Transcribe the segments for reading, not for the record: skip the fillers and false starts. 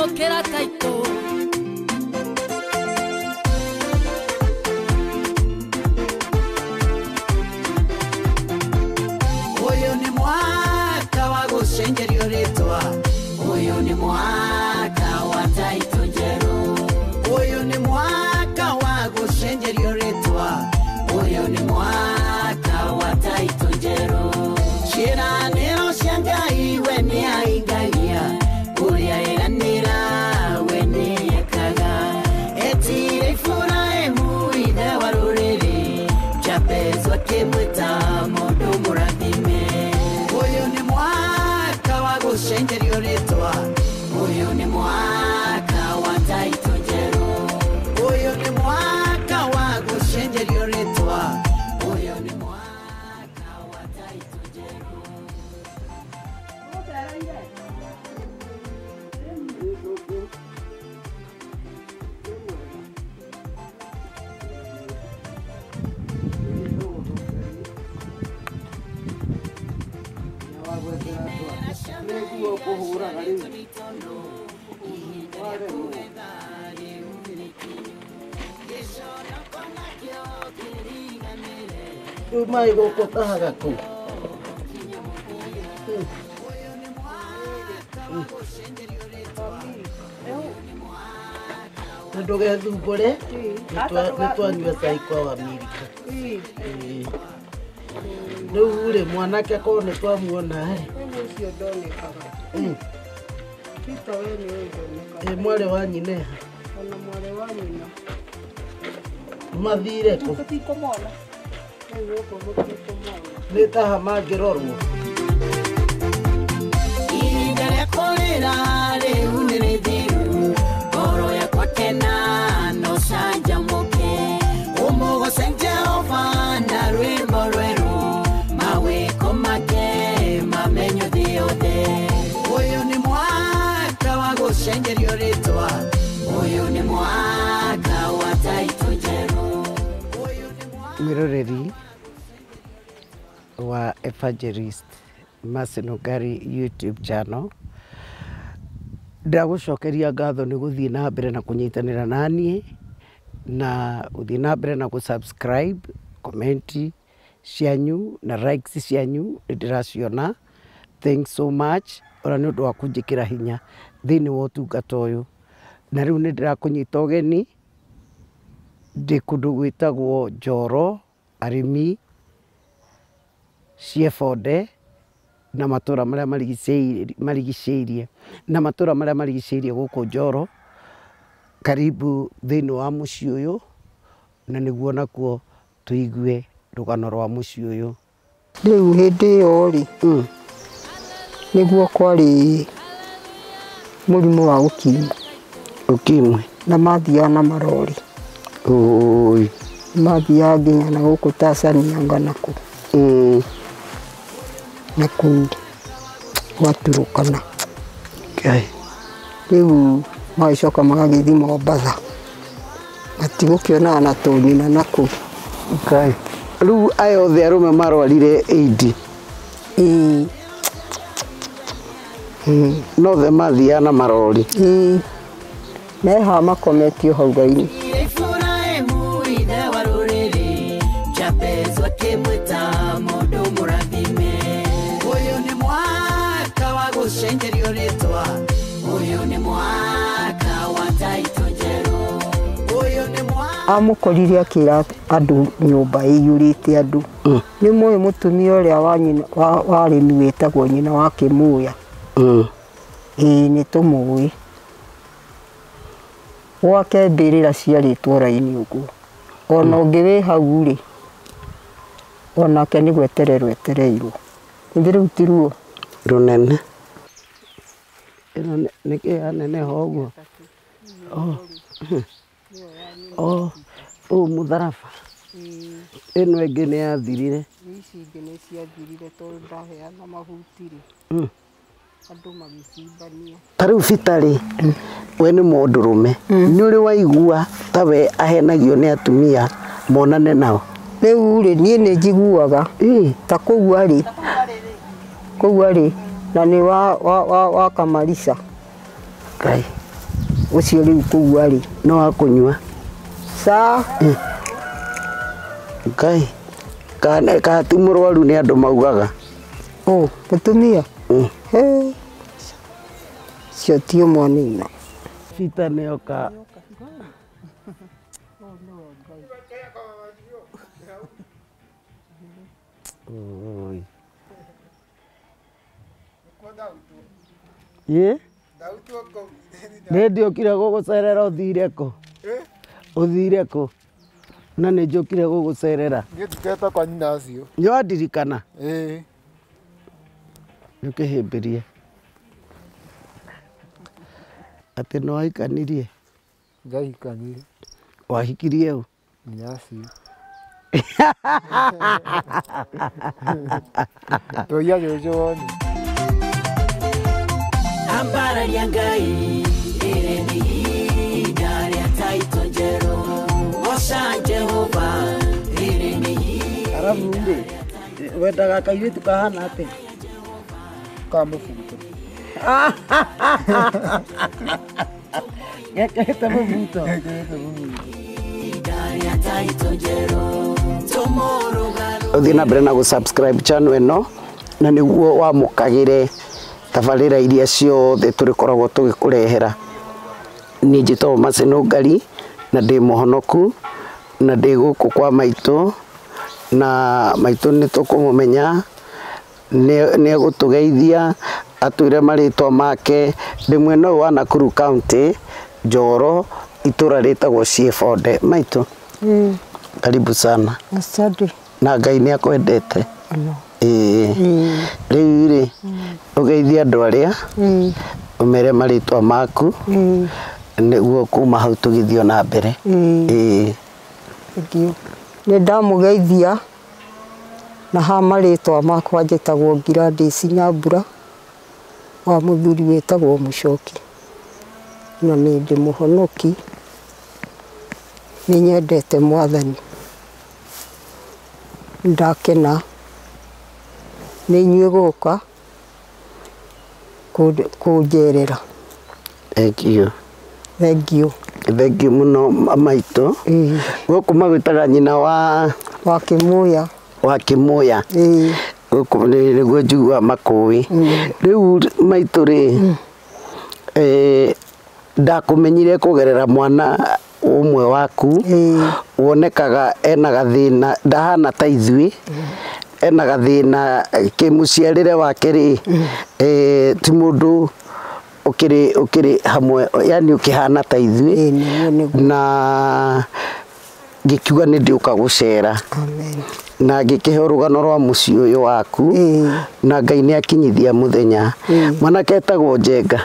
gukira taito Uyu ni mwaka wa gucenjerio ritwa Uyu ni mwaka wa taito njeru Uyu ni mwaka wa gucenjerio ritwa Uyu ni mwaka wa taito njeru Cianĩro cia Ngai we nĩ aingagia Ũrĩa ĩranĩra we nĩ ekaga Etire Iburahĩmu ithe wa rũrĩrĩ Jabez akĩmwĩta mũndũ mũrathime Ũyũ nĩ mwaka wa gũcenjerio rĩtwa Ũyũ nĩ mwaka wa taito njerũ Ũyũ nĩ mwaka wa gũcenjerio rĩtwa Ũyũ nĩ mwaka wa taito njerũ Mai goko tahaga ku. Ndoge thumbore. Nitwanyua cai kwa Amerika. Riu ri mwanake ko ni twamuona Ucio ndonekaga. Kita we ni ndonekaga. mwari wa nyine Ona mwari wa nyina. mathire ku Tutikomona. Nĩguo tũgũtikomona. ni taha mangirorwo Ihinda rĩa kũrĩra rĩu nĩ rĩthiru ngoro yakwa kena no canjamũke ũmũgoce Jehova na rwĩmbo rwerũ mawĩko make mamenyo thĩ yothe ũyũ nĩ mwaka wa gũcenjerio rĩtwa ũyũ nĩ mwaka wa taito njerũ miroreri wa evangelist Nungari YouTube channel ndagucokeria ngatho ni guthii na mbere na kunyitanira nanie na guthii na mbere na subscribe comment cianyu na likes cianyu ndiraciona. Thanks so much ora ni undu wa kunjikira hinya thiini wa utungata uyu na riu ni ndirakunyita ugeni ndi kundu gwitagwo Njoro arimi ciebonde na matura maria marigiceirie na matura maria marigiceirie guku Njoro karibu thiini wa mucii uyu na niguo nakuo tuigue rugano rwa mucii uyu. Riu hindi iyo ri niguo kwari murimu wa ukimwi na mathiaga na marori mathiaga nginya na guku Tanzania nganaku na kuu Waturukana. Riu magicoka magagithi Mombasa matigukiona na tũnyina naku. Riu aya othe arume marwarire AIDS nothe mathiaga na marori meha makometio hau raini. Iburahĩmu ithe wa rũrĩrĩ Jabez akĩmwĩta mũndũ mũrathime ũyũ nĩ mwaka wa gũcenjerio rĩtwa ũyũ nĩ mwaka wa taito njerũ ũyũ nĩ mwaka Amukorire akira andu nyumba iyurite andu ni muĩ mutumia uria wa arimi wetagwo nyina wa Kimuya ni tumuĩ gwake mbirira ciaritwo raini uguo ona ũngĩ wĩ hau ri onake nĩ gwetererwo etereirwo ithĩ rĩu ti ruo runene ino niki anene hoguo mutharaba ino ĩngĩ nĩ yathirire ici ingĩ nĩ ciathirire tondũ ndaheana mahuti ri andu magĩcimbania. Ta rĩu bitarĩ we nĩ mũndũrũme nĩ ũrĩ waigua ta we ahenagio nĩ atumia monane nao? Rĩu rĩ niĩ nĩ njiguaga ta kũu arĩ na nĩ wa Kamarisa ucio riu kugua ri no akunyua sa Ngai ka ti mũrwaru nĩ andũ maugaga mutumia he cio ti mwanina Fita nĩoka ye nĩndiũkire gũgũcerera ũthire kũ na nĩnjũkire gũgũcerera Ngĩtuketa kwa nyina acio nĩwandirikana nĩũkĩhĩmbĩrie atĩ nĩwahikanirie ngahikanire wahikirie ũ nyaci toya jojo ambararia Ngai ireni daria taito jero osha Jehova ireni arabu wendaga kairitu kahana atĩa kamufuto gekete mũbuto ũthiĩ na mbere na gũ-subscribe channel ĩno na nĩguo wamũkagĩre tabarĩra iria ciothe tũrĩkoragwo tũgĩkũrehera. Niĩ njĩtagwo Nũngari na ndĩ mũhonoku na ndĩ gũkũ kwa maitũ na maitũ nĩtũkũmũmenya nĩegũtũgeithia atwĩre marĩtwa make. Ndĩ mwena ũyũ wa Nakuru County Njoro itũra rĩtagwo Ciebonde. Maitũ karibu sana. asante Na Ngai nĩakwendete rĩu rĩ ũgeithie andũ arĩa ũmere marĩtwa maku nĩguo kuma hau tũgĩthiĩ na mbere. nĩ ndamũgeithia na ha marĩtwa makwa njĩtagwo Gladys Nyambura wa mũthuri wĩtagwo Mũcoki na nĩ ndĩ mũhonoki nĩ nyendete Mwathani ndakena nĩ inyuĩ gũka kũnjerera. Thank you. Thank you. Thank you muno maitũ. Gũkũ magwĩtaga nyina wa Kĩmũya. Wa Kĩmũya. Gũkũ nĩguo njiguaga makũĩ. Rĩu maitũ rĩ ndakũmenyire kũgerera mwana ũmwe waku wonekaga ena gathĩna ndahana ta ithuĩ ena gathĩna kĩmũciarĩre wake rĩ ti mũndũ ũkĩrĩ hamwe yani ũkĩhana ta ithuĩ na ngĩkiuga nĩ ndĩũka gũcera na ngĩkĩhe rũgano rwa mũciĩ ũyũ waku na Ngai nĩakinyithia mũthenya. Mwanake etagwo Njenga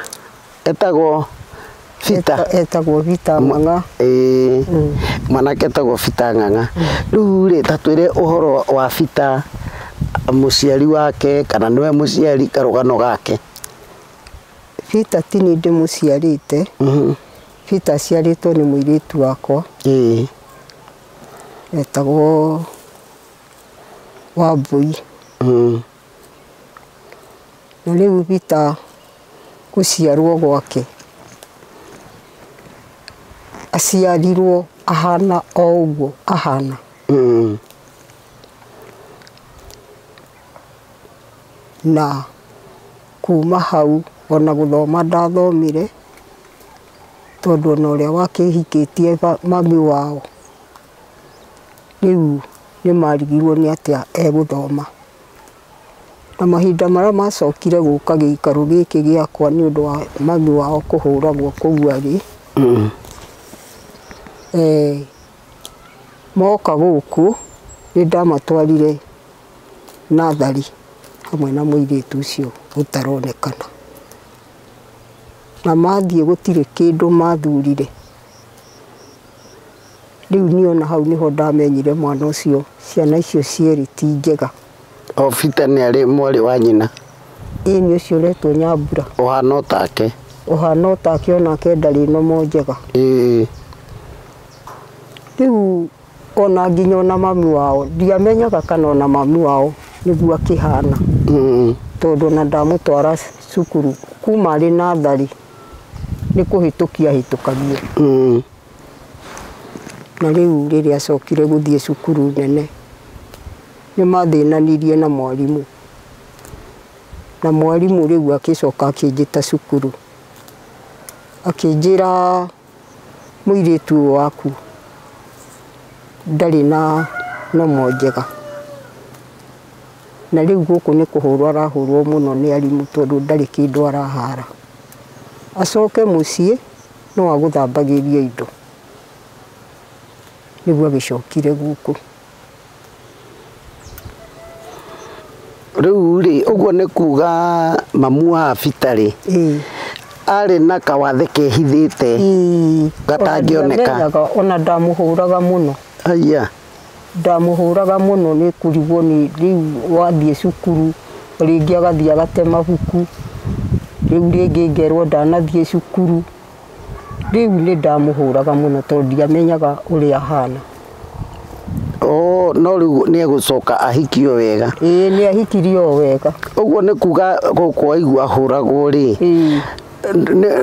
etagwo Fita etagwo Fita Ng'ang'a. Mwanake etagwo Fita Ng'ang'a. Rĩu rĩ ta twĩre ũhoro wa Fita mũciari wake kana nĩwe mũciari karũgano gake. Fita ti niĩ ndĩmũciarĩte. Fita aciarĩtwo nĩ mũirĩtu wakwa etagwo Wambui. Na rĩu Fita gũciarwo gwake aciarirwo ahana o ũguo ahana. Na kuma hau ona gũthoma ndathomire tondũ ona ũrĩa wakĩhikĩtie mami wao rĩu nĩmarigirwo nĩ atĩa egũthoma. Na mahinda marĩa macokire gũka gĩikaro gĩkĩ gĩakwa nĩ ũndũ wa mami wao kũhũragwo kũu arĩ moka gũkũ nĩ ndamatwarire nathari hamwe na mũirĩtu ũcio ũtaronekana na mathiĩ gũtirĩ kĩndũ mathurire. Rĩu niĩ ona hau nĩho ndamenyire mwana ũcio ciana icio cierĩ ti njega. O Fita nĩ arĩ mwarĩ wa nyina. Nĩ ũcio ũretwo Nyambura. Ũhana o take. Ũhana o take onake ndarĩ nomo njega. Rĩu ona nginya ona mami wao ndiamenyaga kana ona mami wao nĩguo akĩhana tondũ na ndamũtwara cukuru kuma arĩ nathari nĩ kũhĩtũkia hĩtũkagio. Na rĩu rĩrĩa acokire gũthiĩ cukuru nene nĩ mathĩnanirie na mwarimũ, na mwarimũ rĩu akĩcoka akĩnjĩta cukuru akĩnjĩra mũirĩtu ũyũ waku ndarĩ na nomo njega, na rĩu gũkũ nĩ kũhũrwo arahũrwo mũno nĩ arimũ tondũ ndarĩ kĩndũ arahara, acoke mũciĩ no agũthambagĩria indo. Nĩguo agĩcokire gũkũ. Rĩu rĩ ũguo nĩ kuga mamu wa bitarĩ arĩ na kawathe kehithĩte gatangĩoneka. Ona ndamũhũraga mũno. Aya. Ndamũhũraga mũno nĩ kũrigwo nĩ rĩu wathiĩ cukuru rĩngĩ agathiĩ agate mabuku, rĩu rĩngĩ ngerwo ndanathiĩ cukuru. Rĩu nĩ ndamũhũraga mũno tondũ ndiamenyaga ũrĩa ahana. No rĩu nĩ egũcoka ahikio wega. Nĩ ahikirio wega. Ũguo nĩ kuga gũkũ aigua ahũragwo rĩ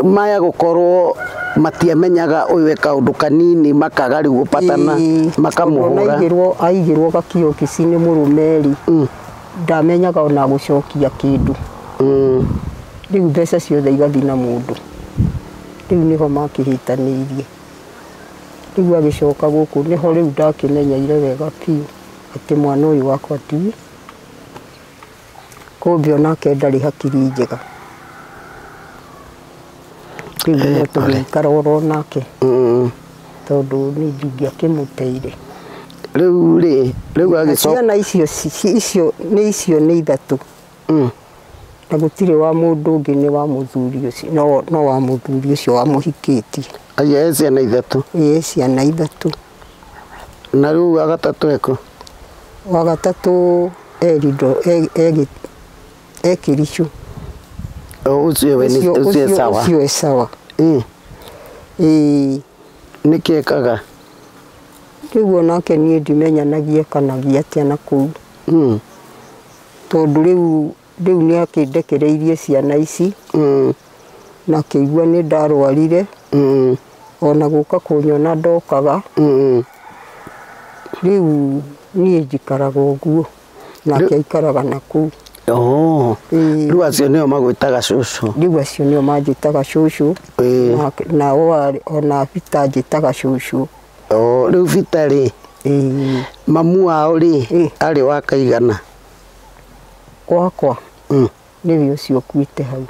maya gũkorwo matiamenyaga ũyũ kaũndũ kanini makaga rĩu gũpatana makamũhũra. Aigĩrwo gakio kici-inĩ mũrũmeri ndamenyaga ona gũcokia kĩndũ. Rĩu mbeca ciothe igathiĩ na mũndũ. Rĩu nĩho makĩhĩtanĩirie. Rĩu agĩcoka gũkũ nĩho rĩu ndakĩmenyeire wega biũ atĩ mwana ũyũ wakwa ti kũmbe onake ndarĩ hakiri njega. Rĩu no tũgĩikara oro nake tondũ niĩ ndingĩakĩmũteire. Rĩu rĩ agĩcoka ciana icio nĩ ithatũ na gũtirĩ wa mũndũ ũngĩ nĩ wa mũthuri ũcio no wa mũthuri ũcio wamũhikĩtie. Aya ciana ithatũ. Ciana ithatũ. Na rĩu wa gatatũ eko? Wa gatatũ Kĩricũ. Ũcio sawa. Nĩkĩ ekaga? Rĩu onake niĩ ndimenyanagia ekanagia atĩa na kũu tondũ rĩu nĩ akĩndekereirie ciana ici na akĩigua nĩ ndarwarire ona gũka kũnyona ndokaga. Rĩu niĩ njikaraga ũguo nake aikaraga na kũu. Rĩu acio nĩo magwĩtaga cũcũ. Rĩu acio nĩo manjĩtaga cũcũ na ona Bita njĩtaga cũcũ. Rĩu Bita rĩ mamu wao rĩ arĩ wa kaigana? Gwakwa nĩwe ũcio ũkuĩte hau.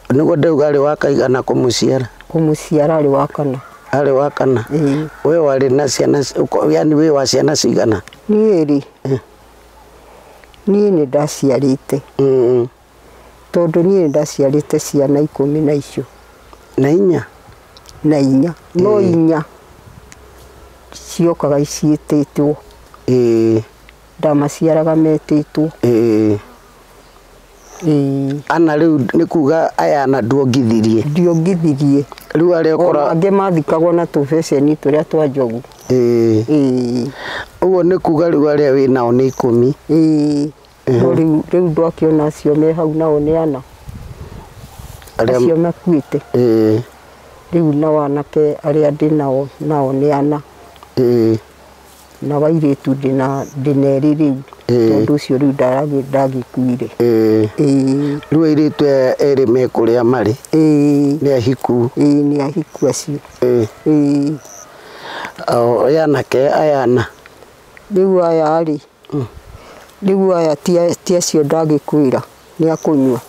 Nĩguo ndauga arĩ wa kaigana kũmũciara? Kũmũciara arĩ wa kana. Arĩ wa kana? We warĩ na ciana, yani we wa ciana cigana? Niĩ rĩ niĩ nĩ ndaciarĩte tondũ niĩ nĩ ndaciarĩte ciana 10 na icio. Na inya? Na inya. No inya ciokaga iciĩtĩtwo. Ndamaciaraga metĩtwo. Ana rĩu nĩ kuga aya ana nduongithirie? Ndiongithirie. Rĩu arĩa ũkora angĩ mathikagwo na tũbeceni tũrĩa twa njogu. Ũguo nĩ kuga rĩu arĩa wĩ nao nĩ 10? Rĩu ndwakĩona acio me hau nao nĩ ana acio makuĩte. Rĩu na wanake arĩa ndĩ nao nĩ ana na wairĩtu ndĩna erĩ rĩu tondũ ũcio rĩu ndagĩkuire. Rĩu airĩtu erĩ me kũrĩa marĩ? Nĩ ahiku? Nĩ ahiku acio. Anake aya ana? Rĩu aya rĩ rĩu aya ti acio ndagĩkwĩra nĩ akũnyua.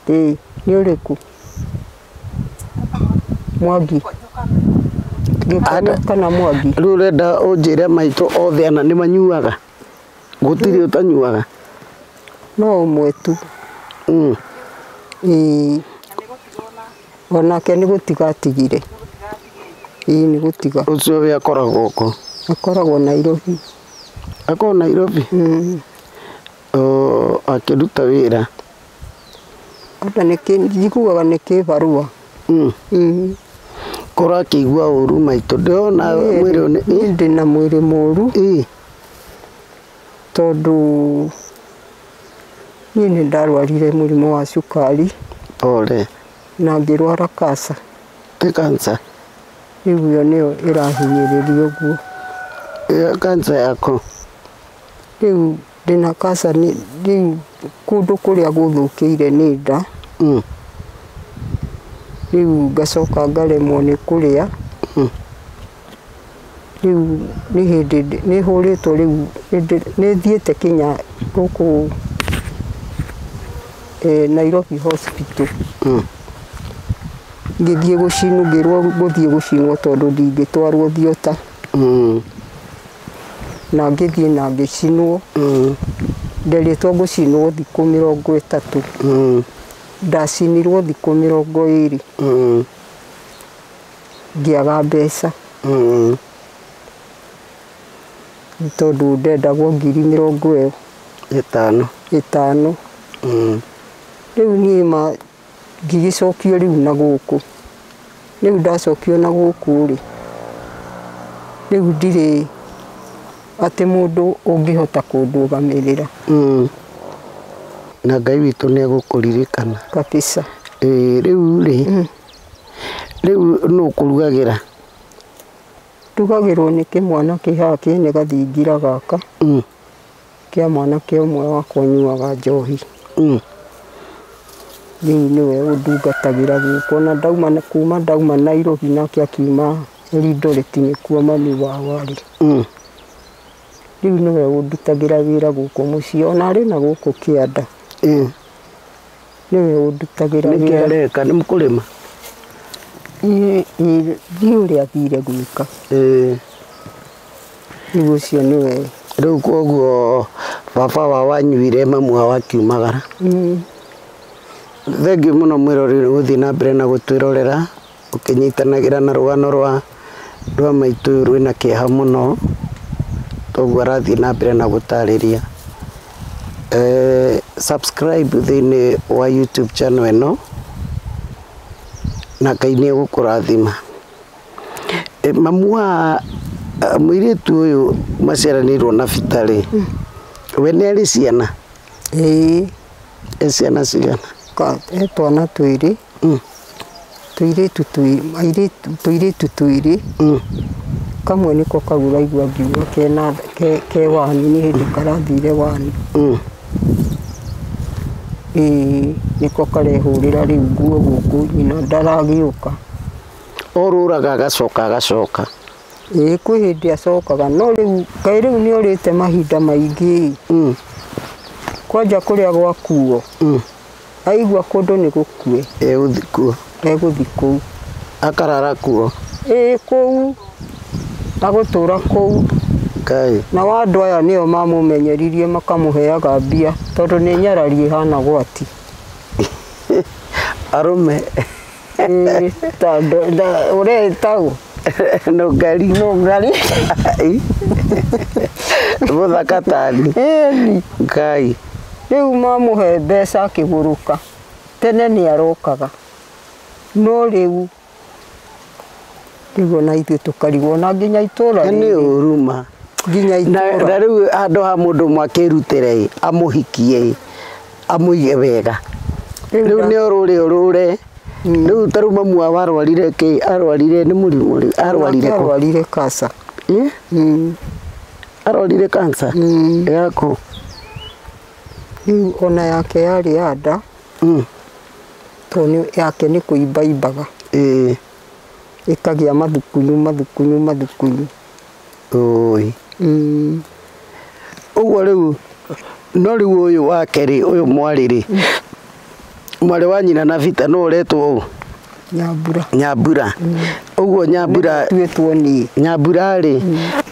Nĩ ũrĩkũ? Mwangi. Kana Mwangi. Rĩu ũrenda ũnjĩre maitũ othe ana nĩ manyuaga? Gũtirĩ ũtanyuaga? No ũmwe tu. Onake nĩ gũtiga atigire. Nĩ gũtiga. Ũcio we akoragwo kũ? Akoragwo Nairobi. Akoragwo Nairobi? Akĩruta wĩra? Ona njiguaga nĩ kĩbarũa. Korwo akĩigua ũru maitũ ndĩrona mwĩrĩ ndĩna mwĩrĩ mũru tondũ niĩ nĩ ndarwarire mũrimũ wa cukari Pole. na ngĩrwara kansa. Nĩ kansa? Rĩu ĩyo nĩyo ĩrahinyĩrĩria ũguo. Kansa yako? Rĩu ndĩna kansa, rĩu kũndũ kũrĩa gũthũkĩire nĩ nda. Rĩu ngacoka ngaremwo nĩ kũrĩa. Rĩu nĩ hĩndĩ nĩ hũrĩtwo, rĩu nĩ thiĩte Kenya gũkũ Nairobi hospital. Ngĩthiĩ gũcinwo, ngĩrwo gũthiĩ gũcinwo tondũ ndingĩtwarwo thiota. Na ngĩthiĩ na ngĩcinwo. Nderĩtwo ngũcinwo thikũ 30. Ndacinirwo thikũ 20. Ngĩaga mbeca. Tondũ ndendagwo 50,000. 5. Rĩu niĩ ngĩgĩcokio rĩu na gũkũ. Rĩu ndacokio na gũkũ rĩ, rĩu ndirĩ atĩ mũndũ ũngĩhota kũndũgamĩrĩra. Na Ngai witũ nĩ egũkũririkana kabisa. Rĩu rĩ, rĩu nũ ũkũrugagĩra? Ndugagĩrwo nĩ kĩmwana kĩhaha kĩene gathingira gaka, kĩa mwanake ũmwe wakwa ũnyuaga njohi. Rĩu nĩwe ũndungatagĩra gũkũ, na ndauma Nairobi nake akiuma Eldoret nĩkuo mami wao arĩ. Rĩu nĩwe ũndutagĩra wĩra gũkũ mũciĩ, ona arĩ na gũkũ kĩanda. Nĩwe ũndutagĩra wĩra. Nĩkĩ areka? Nĩ mũkũrĩma? Thiĩ ũrĩa athire gwĩka. Rĩu ũcio nĩwe. Rĩu koguo baba wao anyuire, mamu wao akiumagara. Thengiũ mũno mwĩroreri gũthiĩ na mbere na gũtwĩrorera, ũkĩnyitanagĩra na rũgano rwa maitũ rwĩna kĩeha mũno, toguo arathiĩ na mbere na gũtarĩria. Subscribe thĩinĩ wa YouTube channel ĩno, na Ngai nĩ egũkũrathima. Mamu wa mũirĩtu ũyũ maciaranĩirwo na bitarĩ, we nĩ arĩ ciana? Ciana cigana? Twana twĩrĩ. Tũirĩtu twĩrĩ. Kamwe nĩko kau ũraigua ngiuga ke wani, nĩ hĩndĩ karathire wani. Nĩko karehũrĩra rĩu nguo gũkũ, nyina ndaragĩũka. Orũraga agacoka. Kwĩ hĩndĩ acokaga, no rĩu kaĩ rĩu nĩ orĩte mahinda maingĩ. Kwanja kũrĩa gwakuo, aigua kũndũ nĩ gũkue. Egũthiĩ kũu. Akarara kuo? Kũu. Agũtũra kũu. Na andũ aya nĩo mamũmenyeririe makamũheaga mbia, tondũ nĩ nyarari ĩhana gwati. Arũme. Ũretagwo Nungari. Mũthaka tani. Ngai. Rĩu mamũhe mbeca akĩgũrũka. Tene nĩ arokaga. No rĩu ona ithuĩ tũkarigwo, na nginya itũra nĩ ũruma. Nginya itũra. Na rĩu handũ ha mũndũ mwakĩrutĩre amũhikie, amũige wega. Rĩu nĩ ũrũre. Rĩu tarĩu mamu wao arwarire kĩ? Arwarire nĩ mũrimũ? Arwarire kansa. Arwarire kansa yako? Rĩu ona yake yarĩ ya nda, tondũ yake nĩ kũimbaimbaga. Ĩkagĩa mathukunyu. Ũguo rĩu, no rĩu ũyũ wake rĩ, ũyũ mwarĩ rĩ, mwarĩ wa nyina na bita no ũretwo ũũ? Nyambura. Ũguo Nyambura rĩ,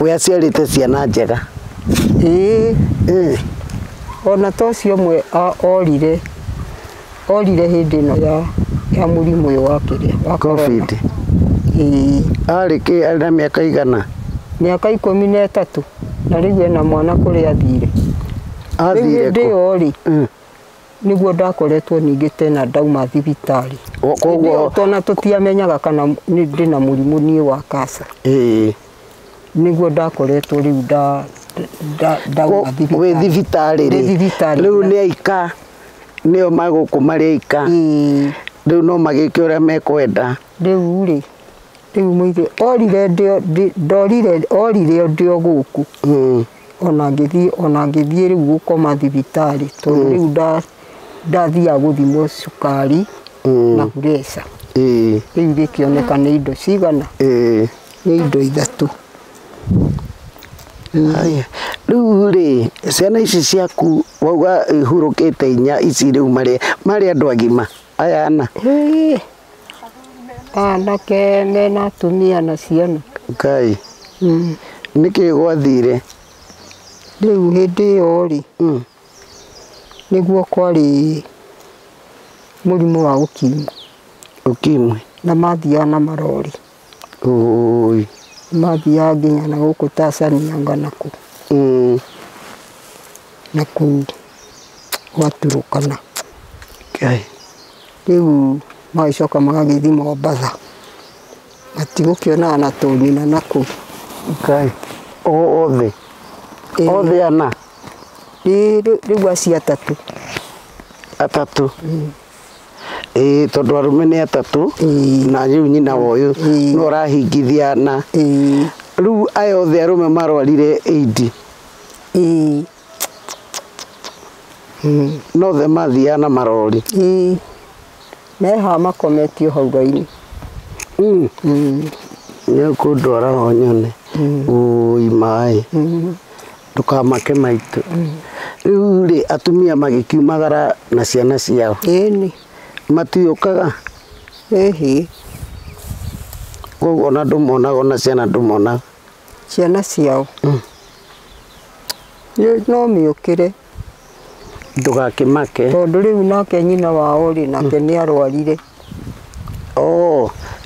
we aciarĩte ciana njega. Ona tocio ũmwe orire hĩndĩ ĩno ya mũrimũ ũyũ wa kĩrĩa wa COVID. Arĩ kĩ, arĩ na mĩaka igana? Mĩaka 13, na rĩu ena mwana kũrĩa athire. Rĩu hĩndĩ ĩyo rĩ, nĩguo ndakoretwo ningĩ tena ndauma thibitarĩ. Koguo tona tũtiamenyaga kana ndĩna mũrimũ niĩ wa kansa. Nĩguo ndakoretwo rĩu ndauma thibitarĩ. Wĩ thibitarĩ rĩ? Rĩu nĩ aika nĩo magũkũmarĩka rĩu no magĩke ũrĩa mekwenda rĩu rĩ rĩu mũirĩ orire ndĩ o gũkũ ona ngĩthiĩ rĩu gũkoma thibitarĩ tondũ rĩu ndathiaga gũthimwo cukari na pressure rĩu gĩkĩoneka nĩ indo cigana nĩ indo 3 rĩu rĩ ciana ici ciaku wauga ihurũkĩte 4 ici rĩu marĩ andũ agima aya ana anake mena atumia na ciana Ngai nĩkĩ gwathire rĩu hĩndĩ ĩyo rĩ nĩguo kwarĩ mũrimũ wa ũkimwi na mathiaga na marori mathiaga nginya na gũkũ Tanzania nganakũ na kũu gwaturũkana rĩu magĩcoka magagĩthiĩ Mombasa matigũkĩonaga na tũnyina nakũ othe ana rĩu acio 3 tondũ arũme nĩ 3 na rĩu nyina woyũ no ũrahingithia ana rĩu aya othe arũme marwarire AIDS nothe mathiaga na marori meha makometio hau raini nĩ kũndwara ho nyone maĩ ndũkamake maitũ rĩu rĩ atumia magĩkiumagara na ciana ciao matiũkaga koguo ona ndũmonaga ona ciana ndũmonaga ciana ciao no mĩũkĩre ndũgakĩmake tondũ rĩu nake nyina wao rĩ nake nĩ arwarire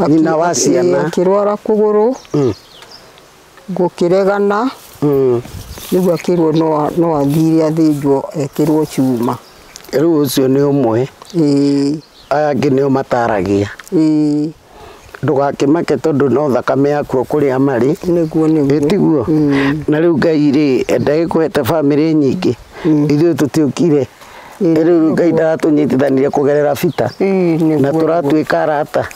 nyina wa ciana akĩrwara kũgũrũ gũkĩregana rĩu akĩrwo no athire athĩnjwo ekĩrwo cuma rĩu ũcio nĩ ũmwe aya angĩ nĩo mataragia ndũgakĩmake tondũ no thakame yaku kũrĩa marĩ tiguo na rĩu Ngai rĩ ndagĩkũhete bamĩrĩ nyingĩ ithuĩ tũtiũkire rĩu Ngai ndaratũnyitithanire kũgerera bita na tũratuĩka arata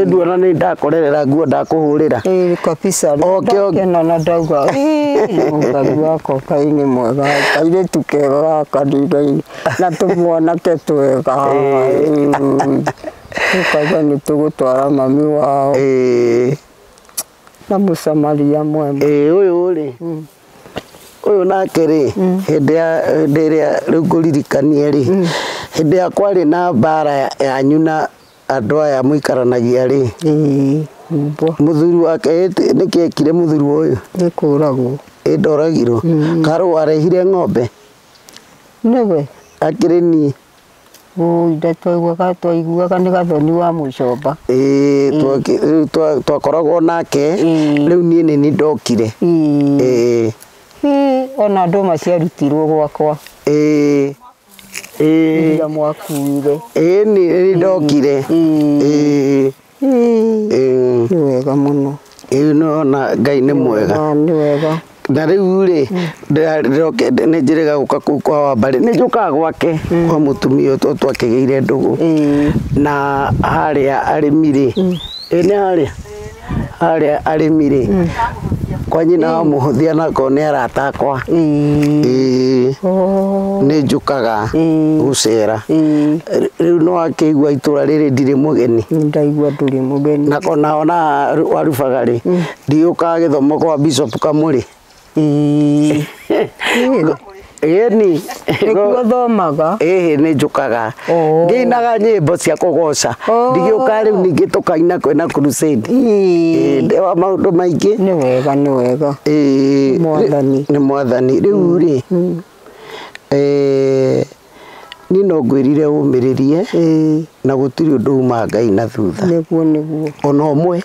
nduona nĩ ndakorerera nguo ndakũhũrĩra kena na ndauga Ngai wako Ngai nĩ mwega kairĩtu kega gaka ndũire na tũmwanake twega tukauga nĩ tũgũtwara mami wao na mũsamaria mwema ũyũ rĩ ũyũ nake rĩ hĩndĩ ĩrĩa rĩu ngũririkanie rĩ hĩndĩ ya kwarĩ na mbara yanyu na andũ aya mũikaranagia rĩ mũthuri wake nĩkĩ ekire mũthuri ũyũ nĩ kũragwo ndoragirwo karũ warehire ng'ombe nĩwe akĩrĩ niĩ twaiguaga nĩ Gathoni wa Mũcomba twakoragwo nake rĩu niĩ nĩ ndokire ona andũ maciarutirwo gwakwa iria mwakuire nĩ ndokire nĩ wega mũno na Ngai nĩ mwega nĩ wega na rĩu rĩ nĩ njĩrĩga gũka kũu kwa Wambarĩ nĩ njũkaga gwake kwa mũtumia ũyũ twakĩgĩire ndũgũ na harĩa arĩmi rĩ nĩ harĩa arĩmi rĩ kwa nyina wa mũhũthia nako nĩ arata akwa nĩ njũkaga gũcera rĩu no akĩigua itũra rĩrĩ ndirĩ mũgeni ndaigua ndũrĩ mũgeni na ona warubaga rĩ ndiũkaga gĩthomo kwa Bishop Kamũrĩ nĩguo thomaga nĩ njũkaga ngĩinaga nyĩmbo cia kũgoca ndigĩũka rĩu ningĩ tũkaina kwĩna crusade wa maũndũ maingĩ nĩ wega nĩ mwathani rĩu rĩ niĩ no ngwĩrire ũmĩrĩrie na gũtirĩ ũndũ uma Ngai na thutha nĩguo ona ũmwe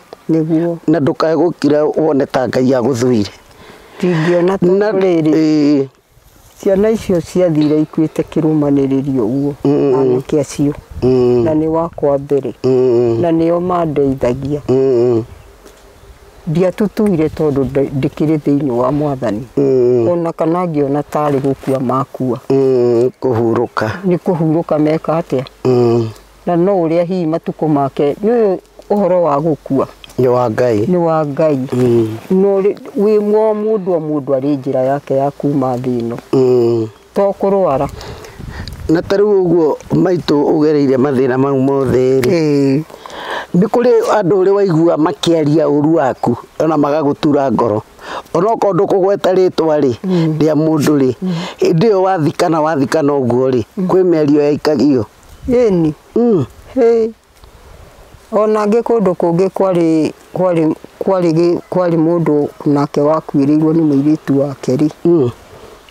na ndũkae gũkira wone ta Ngai agũthuire ndingĩona rĩrĩ ciana icio ciathire ikuite kĩrũmanĩrĩrio ũguo anake acio na nĩ wakwa mbere na nĩo mandeithagia ndiatutuire tondũ ndĩkĩrĩ thĩinĩ wa Mwathani ona kana ngiona tarĩ gũkua makua kũhurũka nĩ kũhurũka meka atĩa na no ũrĩa hihi matukũ make nĩ ũhoro wa gũkua nĩ wa Ngai no wĩ mũndũ arĩ njĩra yake ya kuma thĩ ĩno to kũrwara na tarĩu ũguo maitũ ũgereire mathĩna mau mothe rĩ nĩ kũrĩ andũ ũrĩ waigua makĩaria ũru waku ona magagũtura ngoro ona okorwo ndũkũgweta rĩtwa rĩ rĩa mũndũ rĩ hĩndĩ ĩyo wathikana ũguo rĩ kwĩ mĩario yaikagio ĩni ona angĩ kũndũ kũngĩ kwarĩ mũndũ nake wakuĩrĩirwo nĩ mũirĩtu wake rĩ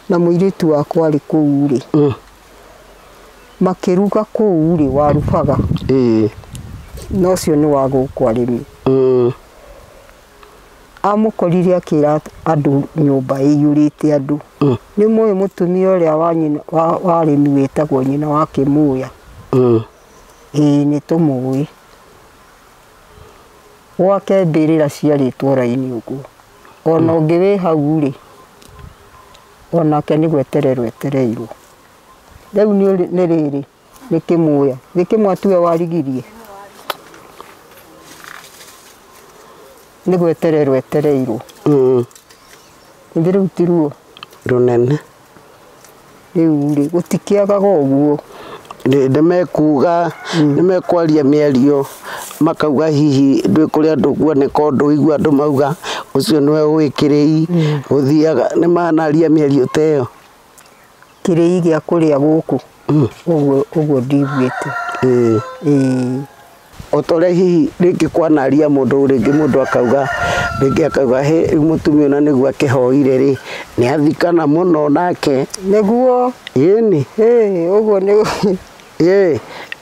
na mũirĩtu wakwa arĩ kũu rĩ makĩruga kũu rĩ warugaga na ũcio nĩ wa gũkũ arĩmi amũkorire akĩra andũ nyũmba ĩiyũrĩte andũ nĩ mũĩ mũtumia ũrĩa wa arĩmi wĩtagwo nyina wa Kĩmũya nĩ tũmũĩ gwake mbĩrĩra ciarĩtwo raini ũguo ona ũngĩ wĩ hau rĩ onake nĩ gwetererwo etereirwo rĩu nĩ rĩrĩ nĩ Kĩmũya nĩ Kĩmwatue warigirie nĩ gwetererwo etereirwo rĩu ti ruo rũnene rĩu rĩ gũtikĩagaga ũguo nĩmekuga nĩmekwaria mĩario makauga hihi ndwĩ kũrĩ andũ kuoneka ũndũ igua andũ mauga ũcio nĩwe wĩkĩrĩi ũthiaga nĩmanaria mĩario ta ĩyo kĩrĩi gĩa kũrĩa gũkũ ũguo ndiguĩte otorĩa hihi rĩngĩ kwanaria mũndũ rĩngĩ mũndũ akauga he mũtumia ona nĩguo akĩhoire rĩ nĩ athikana mũno nake nĩguo ĩni ũguo nĩ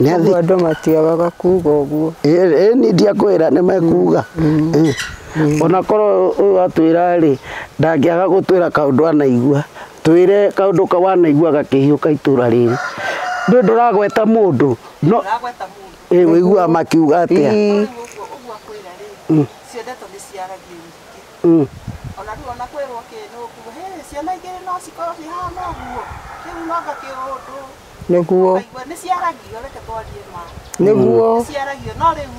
nĩ andũ matiagaga kuga ũguo ĩni ndiakwĩra nĩmekuga ona korwo ũyũ atwĩra rĩ ndangĩaga gũtwĩra kaũndũ anaigua twĩre kaũndũ wanaigua gakĩhiũka itũra rĩrĩ ndũragweta mũndũ no wĩiguaga makiuga atĩa ciendetwo nĩ ciaragio nyingĩ ona rĩu ona kwĩrwo kĩnũ ciana igĩrĩ no cikorwo cihana ũguo rĩu no gakĩũndũ nĩguo nĩ ciaragio reke twarie ma nĩguo ciaragio no rĩu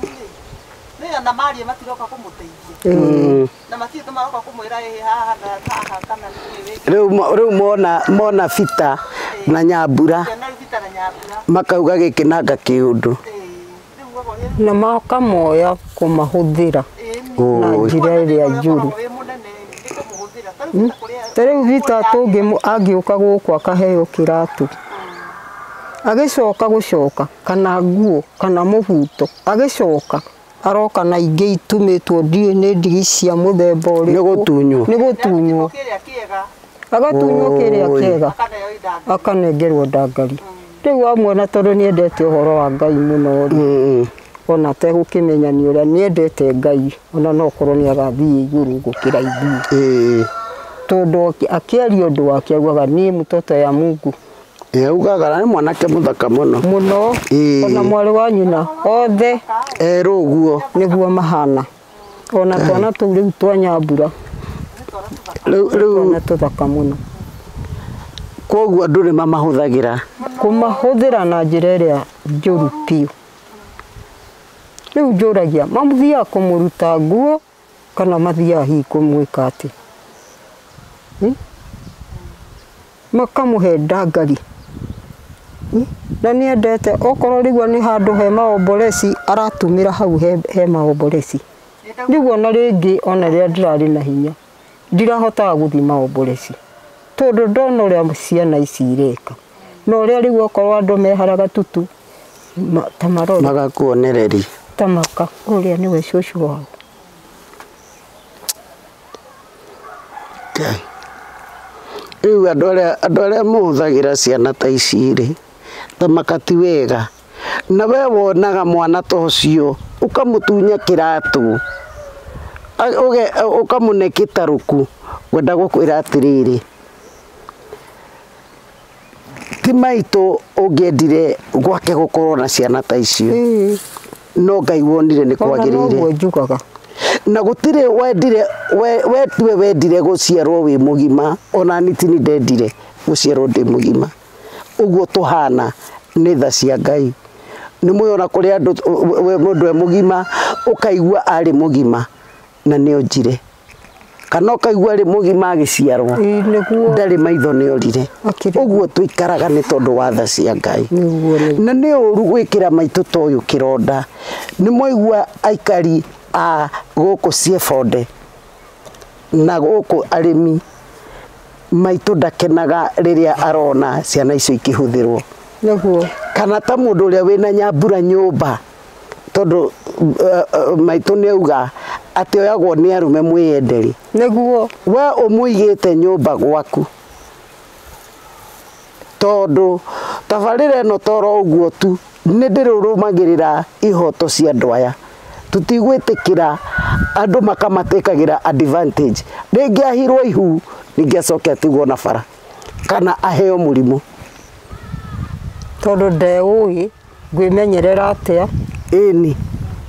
rĩ ona marie matiroka kũmũteithia na matirĩ maroka kũmwĩra haha na haha kana rĩu mona bita na Nyambura makauga gĩkĩ nanga kĩũndũ na makamoya kũmahũthĩra na njĩra ĩrĩa njũru tarĩu Vita tũngĩ angĩũka gũkũ akaheo kĩratũ agĩcoka gũcoka kana nguo kana mũbuto agĩcoka aroka na ingĩ itumĩtwo ndiũ nĩ ndigi cia mũthemba ũrĩkũ nĩ gũtunywo agatunywo kĩrĩa kĩega akanengerwo ndangari rĩu amwona tondũ nĩendete ũhoro wa Ngai mũno ona tegũkĩmenya nĩ ũrĩa nĩendete Ngai ona no korwo nĩ agathiĩ igũrũ gũkĩra ithuĩ tondũ akĩaria ũndũ wake augaga niĩ mtoto ya Mungu ugaga nĩ mwanake mũthaka mũno ona mwarĩ wa nyina othe erũ ũguo nĩguo mahana ona twana tũu rĩu twa Nyambura rĩu tũthaka mũno koguo andũ nĩ mamahũthagĩra kũmahũthĩra na njĩra ĩrĩa njũru piũ rĩu njũragia mathiaga kũmũruta nguo kana mathiaga hihi kũmwĩka atĩ makamũhe ndangari na nĩendete okorwo rĩu nĩ handũ he maomboreci aratumĩra hau he maomboreci rĩu ona rĩngĩ ona rĩrĩa ndĩrarĩ na hinya ndirahotaga gũthiĩ maomboreci tondũ ndona ũrĩa ciana ici ireka na ũrĩa rĩu okorwo andũ meharaga tutu ta marora magakuonereria ta maka ũrĩa nĩwe cũcũ wao rĩu andũ arĩa mahũthagĩra ciana ta ici rĩ ta makati wega na we wonaga mwana ta ũcio ũkamũtunya kĩratũ ũkamũne kĩtarũku wenda gũkwĩra atĩrĩrĩ ti maitũ ũngĩendire gwake gũkorwo na ciana ta icio no Ngai wonire nĩ kwagĩrĩire na gutire wendire guciarwo wi mugima ona nitini ndendire guciarwo ndi mugima uguo tuhana ni tha cia Ngai ni muyona kuri andu mundu e mugima ukaigua ari mugima na ni onjire kana ukaigua ari mugima agiciarwo ndari maitho ni orire uguo tuikaraga ni tondu wa tha cia Ngai na ni uru gwikira maitu toyu kironda ni moigua aikari a guku Ciebonde na guku arimi maitu ndakenaga riria arona ciana icio ikihuthirwo Niguo kana ta mundu uria wina nyambura nyumba tondu maitu ni auga ati oyagwo ni arume mwiyenderi niguo we umuigite nyumba gwaku tondu tabarire no toro uguo tu ni ndirurumagirira ihoto cia andu aya tutigwitikira andu makamateekagira advantage ringi ahirwo ihu ningi acoke atigwo na bara kana aheo murimu tondu ndeui ngwimenyerera atia ini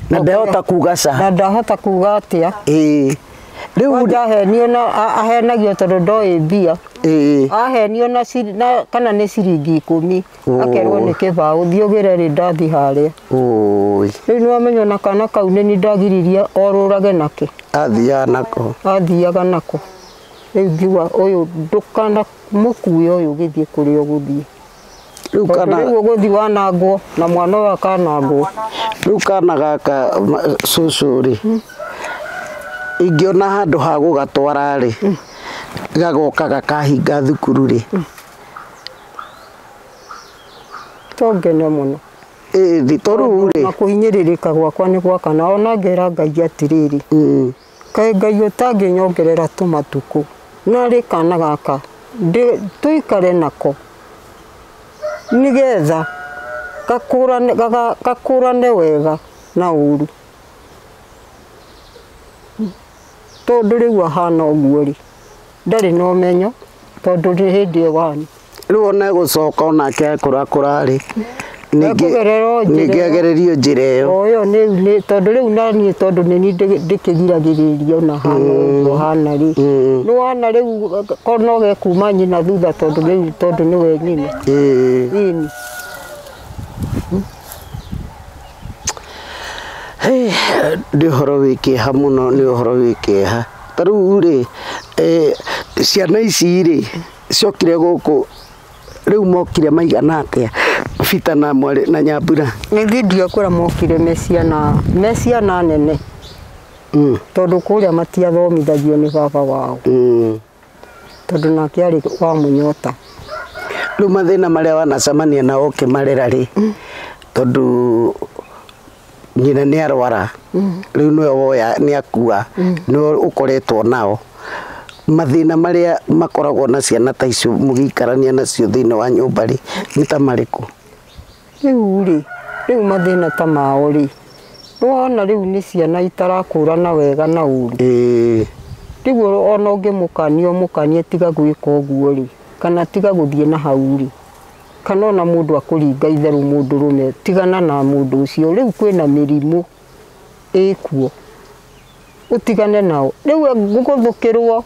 na ndahota kuga ca na ndahota kuga atia riu ndahenio na ahenagio tondu ndoi mbia ahenio na kana ni ciringi 10 akerwo ni kibao thiogire ri ndathi haria riu ni wamenyo na kana kau ni ndagiriria orurage nake athiaga nako riu ngiwa uyu ndukana mukuyo uyu githie kuri uguthie riu kana uguthi wanangwo na mwana wa kanangwo riu kana gaka cucuri ingiona handu ha gugatwara ri gagoka gakahinga thukuru ri tongene muno thitoru ri kuhinyiririka gwakwa ni gwakana ona ngera Ngai atiriri kai Ngai utanginyongerera tumatuku na ri kana gaka tuikare nako nigetha gakurane wega na uru tondu riu ahana uguo ri ndari no menyo tondu ri hindi wani riu ona gucoka onake akurakura ri ningi agererio njira iyo oyo ni tondu riu nani tondu ni ndikigiragiriria ona hana ri no wana riu kono ge kuma nyina thutha tondu ni we nyina ini ndi horo wikiha muno ni horo wikiha taru ri ciana ici ri ciokire guku riu mokire maigana atia bita na mwari na nyambura ni video kura mokire meciana nene tondu kuria matiathomithagio ni baba wao tondu nake ari wa munyota riu mathina maria wanacamania nao kimarera ri tondu nyina ni arwara riu niwe woya ni akua niwe ukoretwo nao mathina maria makoragwo na ciana ta icio mugikarania nacio thini wa nyumba ri ni ta mariku riu mathina ta mao ri wona riu ni ciana itarakũrana wega na uru riu ona mukanie tiga gwika uguo ri kana tiga guthie na hau ri kana ona mundu akuringa itheru mundu rume tigana na mundu ucio riu kwina mirimu ikuo utigane nao riu nguguthukirwo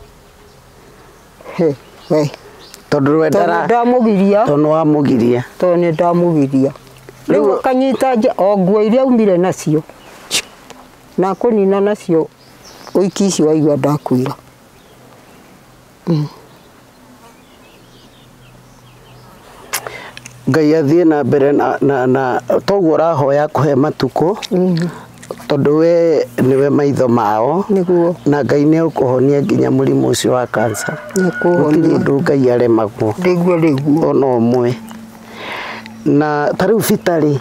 we tondu we ndamugiria tondu wamugiria tondu ndamugiria riu kanyita o nguo iria umire nacio na kunina nacio uiki icio waigua ndakwira Ngai athie na mbere na toguo rahoya kuhe matuko tondu we niwe maitho mao na Ngai ni ukuhonia nginya murimu ucio wa cancer nikuhonia ndu Ngai aremagwo riguo ona umwe na tariu bitari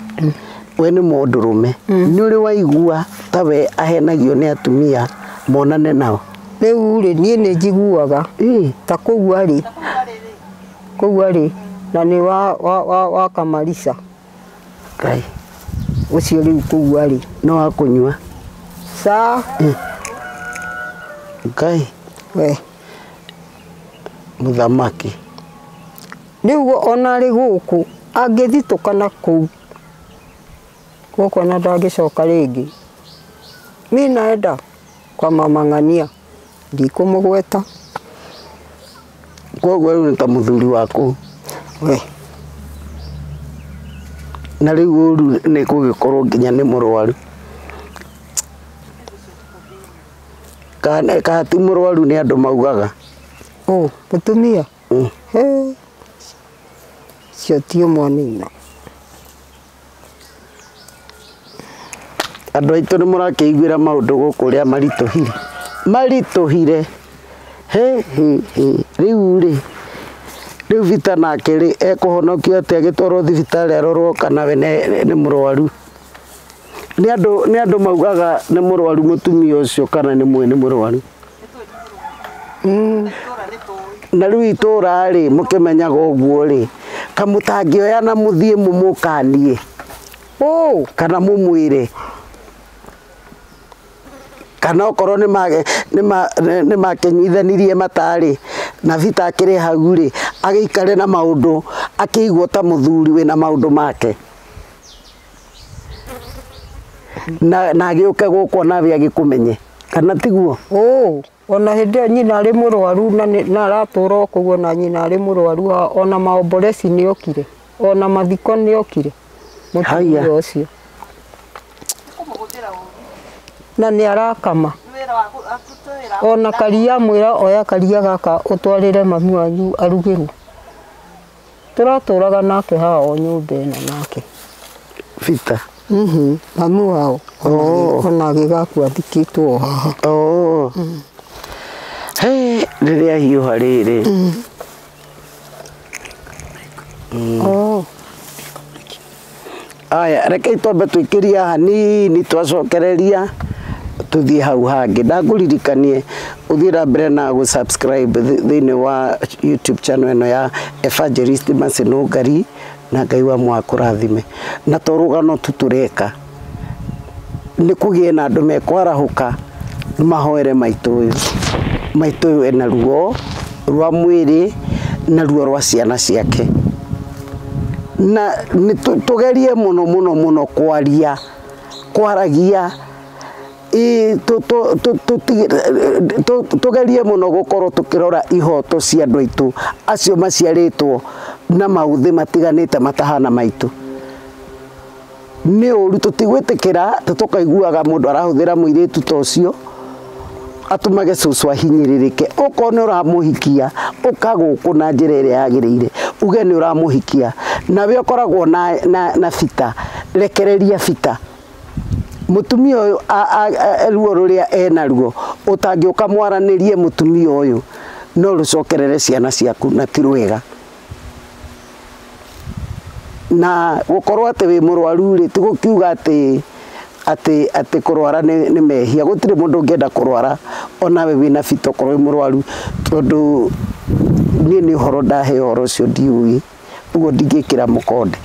we ni mundurume ni uri waigua tawe ahenagio ni atumia monane nao riu ri nie ni njiguaga ta kugua ri na ni wa kamarisa Ngai ucio riu kugua ri no akunywa sa Ngai we muthamaki riu ona ri guku angithitukana kuu guko na ndagicoka ringi mi naenda kwa mama Ng'ania ndikumugweta koguo rĩu nĩ ta mũthuri waku we na rĩu ũru nĩ kũgĩkorwo nginya nĩ mũrwaru kana ti mũrwaru nĩ andũ maugaga mũtumia cio ti mwanina andũ aitũ nĩ mũrakĩiguĩra maũndũ gũkũ ũrĩa maritũhire rĩu Vita nake rĩ ekũhonokio atĩa agĩtwarwo thibitarĩ arorwo kana we nĩ mũrwaru nĩ andũ maugaga nĩ mũrwaru mũtumia ũcio kana nĩ mwene mũrwaru na rĩu itũra rĩ mũkĩmenyaga ũguo rĩ kamũtangĩoya na mũthiĩ mũmũkanie kana mũmwĩre kana okorwo nĩ makĩnyuithanirie matarĩ na Vita akĩrĩ hau rĩ agĩikare na maũndũ akĩigua ta mũthuri wĩ na maũndũ make na agĩũke gũkũ nawe agĩkũmenye kana tiguo ona hĩndĩ nyina arĩ mũrwaru na aratũra kũguo na nyina arĩ mũrwaru ona maomboreci nĩ okire ona mathiko nĩ okire mũtumia ũcio na nĩ arakama ona karia mwĩra oya karia gaka ũtwarĩre mami wanyu arugĩrwo tũratũraga nake haha o nyũmba ĩno nake Vita mami wao ona gĩgakua thikĩtwo haha rĩrĩa hiũha rĩrĩ aya rekei twambe twĩkĩria hanini twacokereria tuthiĩ hau hangĩ ndakũririkanie ũthiĩ na mbere na gũsubscribe thĩinĩ wa YouTube channel ĩno ya Evangelist Nungari na Ngai wa mwakũrathime na torũgano tũreka nĩ kũgĩe na andũ mekwarahũka mahoere maitũ ũyũ ena ruo rwa mwĩrĩ na ruo rwa ciana ciake na tũgerie mũno kwaragia tũgerie mũno gũkorwo tũkĩrora ihoto cia andũ aitũ acio maciarĩtwo na maũthĩ matiganĩte matahana maitũ nĩ ũru tũtigwĩtĩkĩra tũkaiguaga mũndũ arahũthĩra mũirĩtu ta ũcio atũmage cũcũ ahinyĩrĩrĩke okorwo nĩ ũramũhikia ũkagũkũ na njĩra ĩrĩa yagĩrĩire uge nĩ ũramũhikia nawe ũkoragwo na Vita rekereria Vita mũtumia ũyũ ruo rũrĩa enaruo ũtangĩũka mwaranĩrie mũtumia ũyũ no rũcokerere ciana ciaku na ti rwega na gũkorwo atĩ wĩ mũrwaru rĩ ti gũkiuga atĩ kũrwara nĩ mehia gũtirĩ mũndũ ũngĩenda kũrwara onawe wĩna Vita ũkorwo wĩ mũrwaru tondũ niĩ nĩ ũhoro ndahe ũhoro ũcio ndiũĩ ũguo ndingĩkĩra mũkonde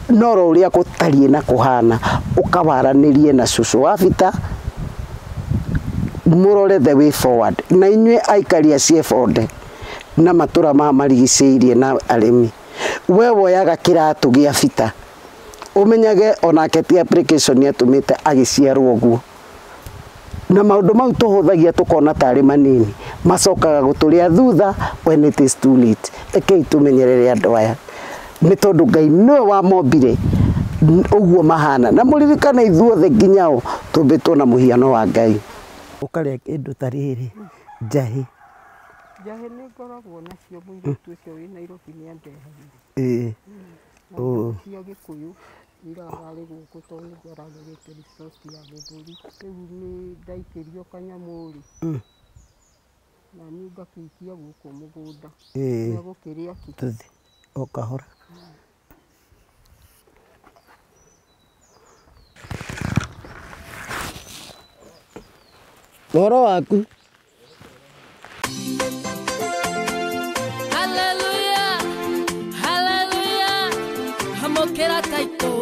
no ũrĩa gũtariĩ na kũhana ũkawaranĩrie na cũcũ wa Vita mũrore the way forward na inyuĩ aikari a Ciebonde na matũra marigicĩirie na arĩmi we woyaga kĩratũ gĩa Vita ũmenyage onake ti application atũmĩte agĩciarwo ũguo na maũndũ mau tũhũthagia tũkona tarĩ manini macokaga gũtũrĩa thutha when it is too late ekei tũmenyerere andũ aya nĩ tondũ Ngai nĩwe wamombire ũguo mahana na mũririkane ithuothe nginya o tũmbĩtwo na mũhiano wa Ngai ũkarĩa kĩndũ ta rĩrĩ njahĩ nĩ ngoragwo nacio mũirĩtu ũcio wĩ Nairobi nĩ andehagire cia Gĩkũyũ irararĩ gũkũ tondũ nĩguo aragĩrĩte resort ya Gĩthũri rĩu nĩ ndaikĩrio kanyamũ na niĩ ngakĩikia gũkũ mũgũnda gĩa gũkĩrĩa tuthi o kahora ũhoro waku Hallelujah, hallelujah, hamokera taito.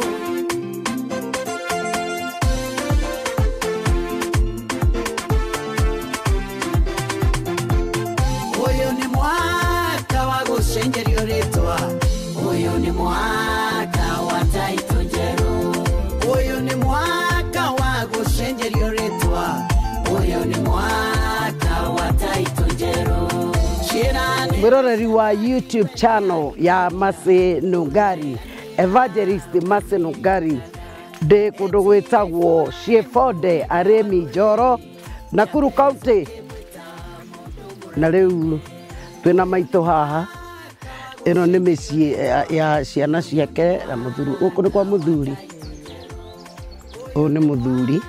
Uyu ni mwaka wa gũcenjerio rĩtwa, uyu ni mwaka wa taito njerũ, uyu ni mwaka wa gũcenjerio rĩtwa, uyu ni mwaka mwiroreri wa YouTube channel ya Mercy Nungari, Evangelist Mercy Nungari, de kundu gwitagwo Ciebonde arimi Njoro Nakuru County. Na riu twina maito haha, ino ni micii ya ciana ciake na muthuri. Guku ni kwa muthuri, uyu ni muthuri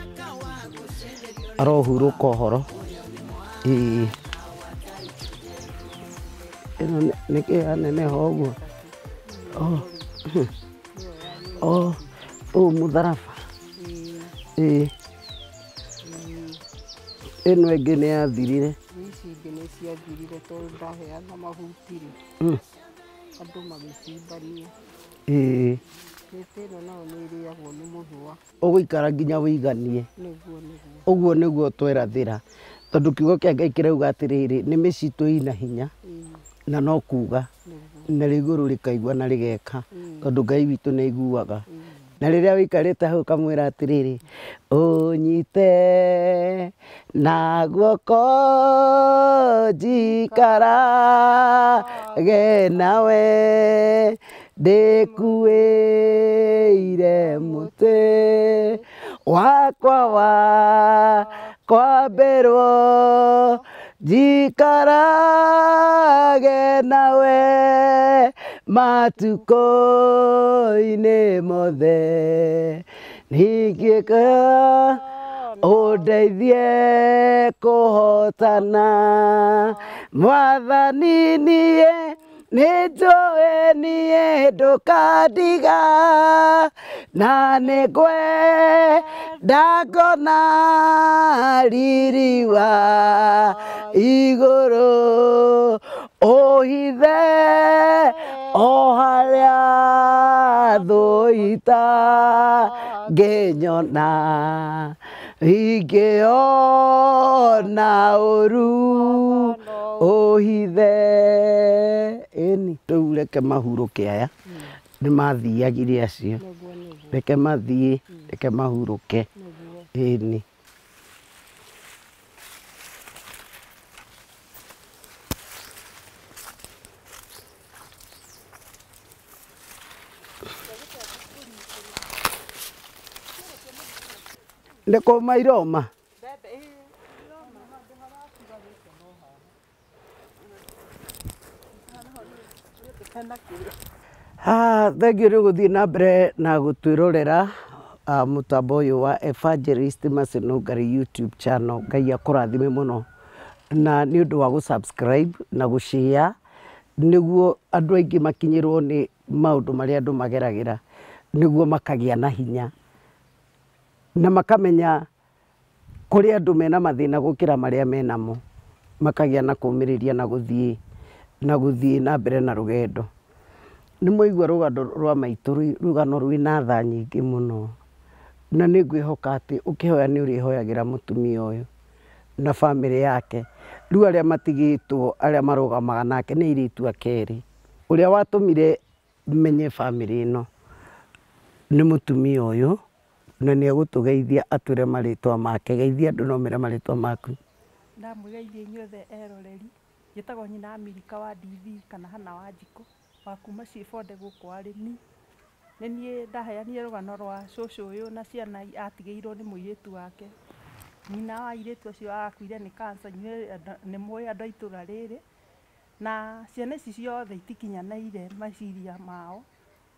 arohuruka uhoro. Ino nä kä aneneho å guo å må tharaba ä no ä ngä nä yathirire. Ici ingĩ nĩ ciathirire tondũ ndaheana mahuti rĩ andũ magĩcimbania. Mĩtĩ ĩno nayo nĩ ĩrĩagwo nĩ mũthũa. Ũgũikara nginya wĩiganie. Ũguo nĩguo twerathĩra, tondũ kiugo kĩa Ngai kĩrauga atĩrĩrĩ, nĩ mĩcitũ ina hinya na no kuga na igũrũ rĩkaigua na rĩgeka, tondũ Ngai witũ nĩ aiguaga. Na rĩrĩa wĩikarĩte hau kamwĩra atĩrĩrĩ, ũnyite na guoko njikarage nawe ndĩkuĩire mũtĩ wakwa wa kwambĩrwo njikarage nawe matukũ-inĩ mothe, ningĩka ũndeithie kũhotana Mwathani, niĩ nĩnjũĩ niĩ ndũkandiga, na nĩngwenda ngona riri wa igũrũ ũhithe o harĩa thũ itangĩnyona, ingĩona ũru ũhithe. Ĩni rĩu reke mahurũke aya, nĩ mathiagire acio, reke mathiĩ, reke mahurũke. Ĩni nĩ kũma iroma. Thengio nĩ gũthiĩ na mbere na gũtwĩrorera mũtambo ũyũ wa Evangelist Mercy Nungari YouTube channel. Ngai akũrathime mũno na nĩ ũndũ wa gũ subscribe na gũ share, nĩguo andũ aingĩ makinyĩrwo nĩ maũndũ marĩa andũ mageragĩra, nĩguo makagĩa na hinya na makamenya kũrĩ andũ mena mathĩna gũkĩra marĩa menamo, makagĩa na kũũmĩrĩria na gũthiĩ na mbere na rũgendo. Nĩ mwaigua rũgano rwa maitũ, rũgano rwĩna tha nyingĩ mũno, na nĩ ngwĩhoka atĩ ũkĩhoya nĩ ũrĩhoyagĩra mũtumia ũyũ na bamĩrĩ yake. Rĩu arĩa matigĩtwo, arĩa marũgamaga nake nĩ airĩtu ake erĩ. Ũrĩa watũmire menye bamĩrĩ ĩno nĩ mũtumia ũyũ, na nĩ egũtũgeithia atwĩre marĩtwa make. Geithia andũ na ũmere marĩtwa maku. Ndamũgeithia inyuothe eroreri, njĩtagwo nyina Amerika wa DV kana hana wa Njikũ wa kuma Ciebonde gũkũ arĩmi. Nĩ niĩ ndaheanire rũgano rwa cũcũ ũyũ na ciana atigĩirwo nĩ mũirĩtu wake. Nyina wa airĩtu acio akuire nĩ cancer, inyuĩ nĩ mũĩ andũ a itũra rĩrĩ, na ciana ici ciothe itikinyanĩire meciria mao,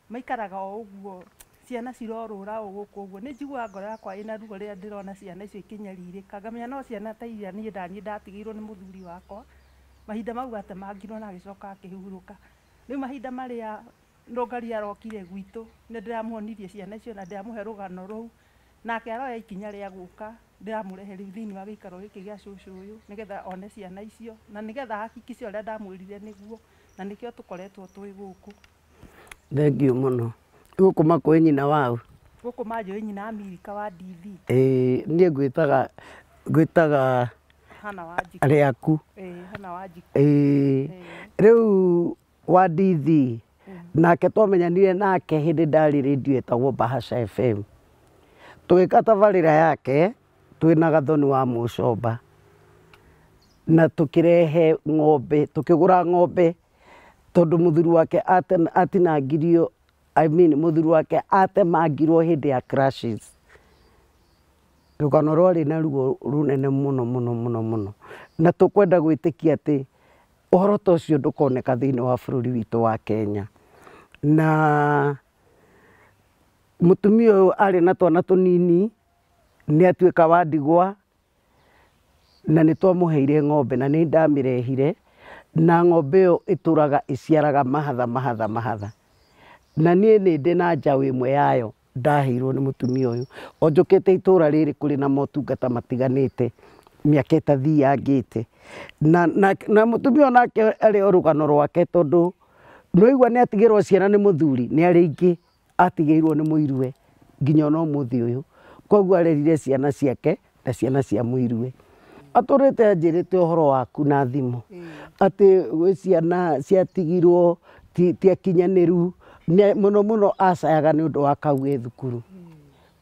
maikaraga o ũguo, ciana cirorũra o gũkũ ũguo. Nĩ njiguaga ngoro yakwa ĩna ruo rĩrĩa ndĩrona ciana icio ikinyarirĩka, ngamenya no ciana ta iria niĩ ndatigĩirwo nĩ mũthuri wakwa. Mahinda mau atemangirwo na agĩcoka akĩhurũka. Rĩu mahinda marĩa Nũngari arokire gwitũ, nĩ ndĩramuonirie ciana icio na ndĩramũhe rũgano rũu, nake aroya ikinya rĩa gũka ndĩramũrehe rĩu thĩinĩ wa gĩikaro gĩkĩ gĩa cũcũ ũyũ, nĩgetha one ciana icio na nĩgetha hakikice ũrĩa ndamwĩrire nĩguo, na nĩkĩo tũkoretwo twĩ gũkũ. Thengio mũno. Gũkũ makwĩ nyina wao? Gũkũ manjũĩ nyina Amerika wa DV. Niĩ ngwĩtaga Hana wa Njikũ. arĩ aku. Hana wa Njikũ. Rĩu wa DV nake twamenyanire nake hĩndĩ ndarĩ radio ĩtagwo Bahasha FM. Tũgĩka tabarĩra yake twĩna Gathoni wa Mũcomba. na tukirehe ng'ombe tukigura ng'ombe tondu muthuri wake atinangirio muthuri wake atemangirwo hindi ya crashes. Rugano rwari na ruo runene muno muno muno muno na tukwenda gwitikia ati uhoro ta ucio ndukoneka thiini wa bururi witu wa Kenya. Na mutumia uyu ari na twana tunini ni atuika wa ndigwa na ni twamuheire ng'ombe na ni ndamirehire na ng'ombe iyo ituraga iciaraga mahatha na nie ni ndi na njaũ imwe yayo ndaheirwo ni mutumia uyu onjukite itura riri kuri na motungata matiganite miaka itathii yangite na mutumia onake ari orugano rwake tondu noigwa ni atigirwo ciana ni muthuri ni ari ingi atigirwo ni muirwe nginya no muthi uyu koguo arerire ciana ciake na ciana cia muirwe aturite anjirite uhoro waku na thimu ati gwi ciana ciatigirwo ti akinyaniru muno muno acayaga ni undu wa kau e thukuru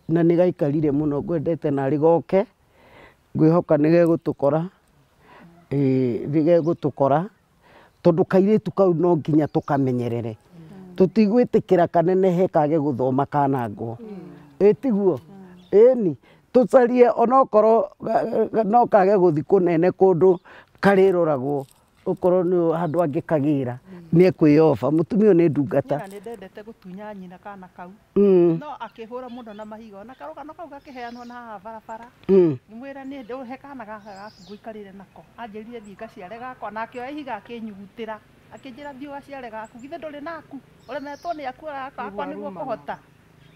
na ni gaikarire muno ngwendete na rigoke ngwihoka ni gegutukora rigegutukora tondu kairitu kau no nginya tukamenyerere tutigwitikira kanenehe kage guthoma kanangwo tiguo ni tucarie onokorwo no kage guthi kunene kundu kariroragwo ukorwo ni handu angi kagira ni ekwiyoba mutumia ni ndungata ni ndendete gutunya nyina kana kau no akihura muno na mahiga na karugano kau gakiheanwo na barabara mwira ni nduhe kana gaka gaku guikarire nako anjirire thii gaciare gakwa na akioya ihiga akinyugutira akinjira thii gaciare gaku githe nduri naku uremetwo ni akura gakwa niguo kuhota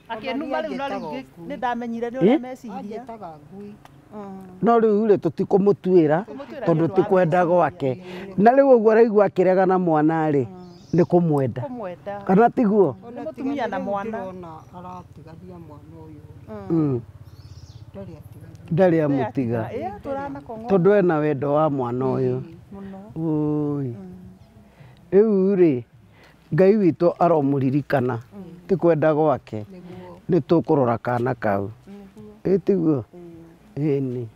akinuma riu na ringi ni ndamenyire ni uri meciria no riu ri tutikumutuira tondu tikwenda gwake na riu uguo raigua akiregana mwana ri ni kumwenda kana tiguo mutumia na mwana aratigaria mwana uyu ndari amutiga tondu ena wendo wa mwana uyu riu ri Ngai witu aromuririkana tikwenda gwake ni tukurora kana kau tiguo ni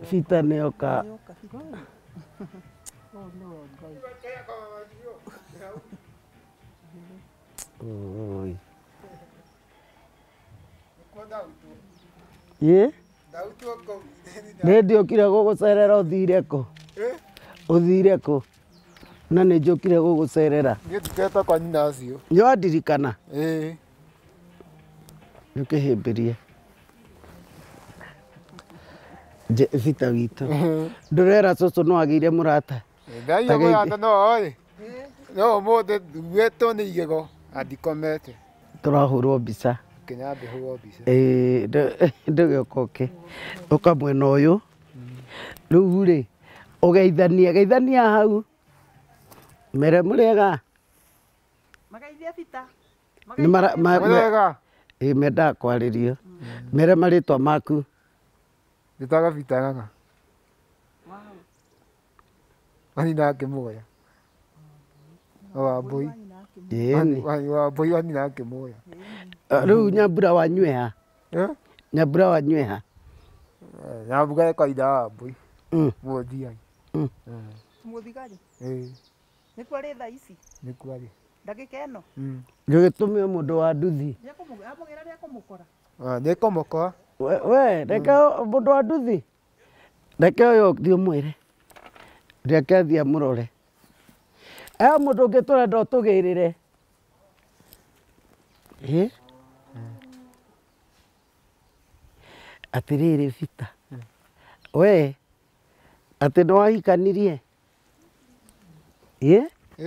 Fita ni oka ni ndiokire gugucerera uthire ku uthire ku na ni njokire gugucerera ngitete kwa nyina acio ni wandirikana ukihimbirie Fita witu ndurera cucu no agire murata ngai murata no oi no mothe weto ni igego adikomete turahurwo mbica kinya ndihurwo mbica ndugiokoke uka mwena uyu riu ri ugeithania hau mere murega magaithia Fita ni murega menda kwaririo mere maritwa maku nditaga Fita ng'ang'a ani nake moya wa boy wa boy ani nake moya riu nyambura wanyweha nyambura wanyweha nyambura kaida wa boy muthia muthigari ni kwari tha ici ni kwari ndagika ino ngigitume mundu wa nduthi amugira ria kumukora ni kumukora we reka mundu wa nduthi reke uyu thio mwire reke thia murore mundu ungi turenda utugirire atiriri Fita we ati ni wahikanirie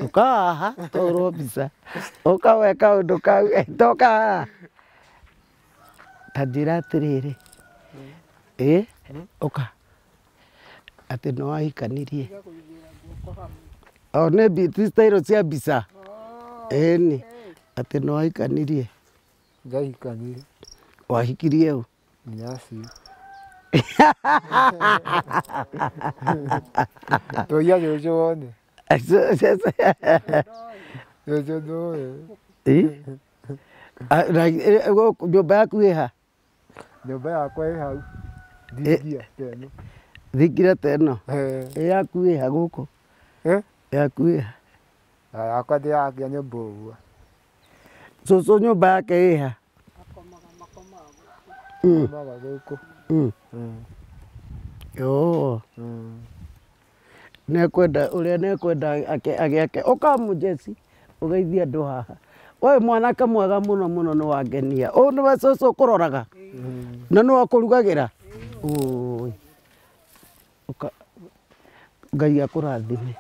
uka haha turwo mbica ukaweka undu kau toka haha tanjira atiriri uka ati ni wahikanirie ni tistairo cia mbica ni ati ni wahikanirie ngahikanire wahikirie u nyasi toya jojo wone jojo do nyumba yaku ĩ ha nyumba yakwa ĩ hau Thingia teno. Thingira teno. Yaku ĩha gũkũ. Yaku ĩha. Yakwa ndĩrakia nyũmba ũguo. Cũcũ nyũmba yake ĩha. Makomaga gũkũ. Yoo. Nekwenda ũrĩa nekwenda agĩake. Ũka Mũjeci ũgeithie andũ haha. Wĩ mwanake mwega mũno mũno nĩ wangenia. Ũyũ nĩwe cũcũ ũkũroraga na nĩwe ũkũrugagĩra. Ngai akũrathime.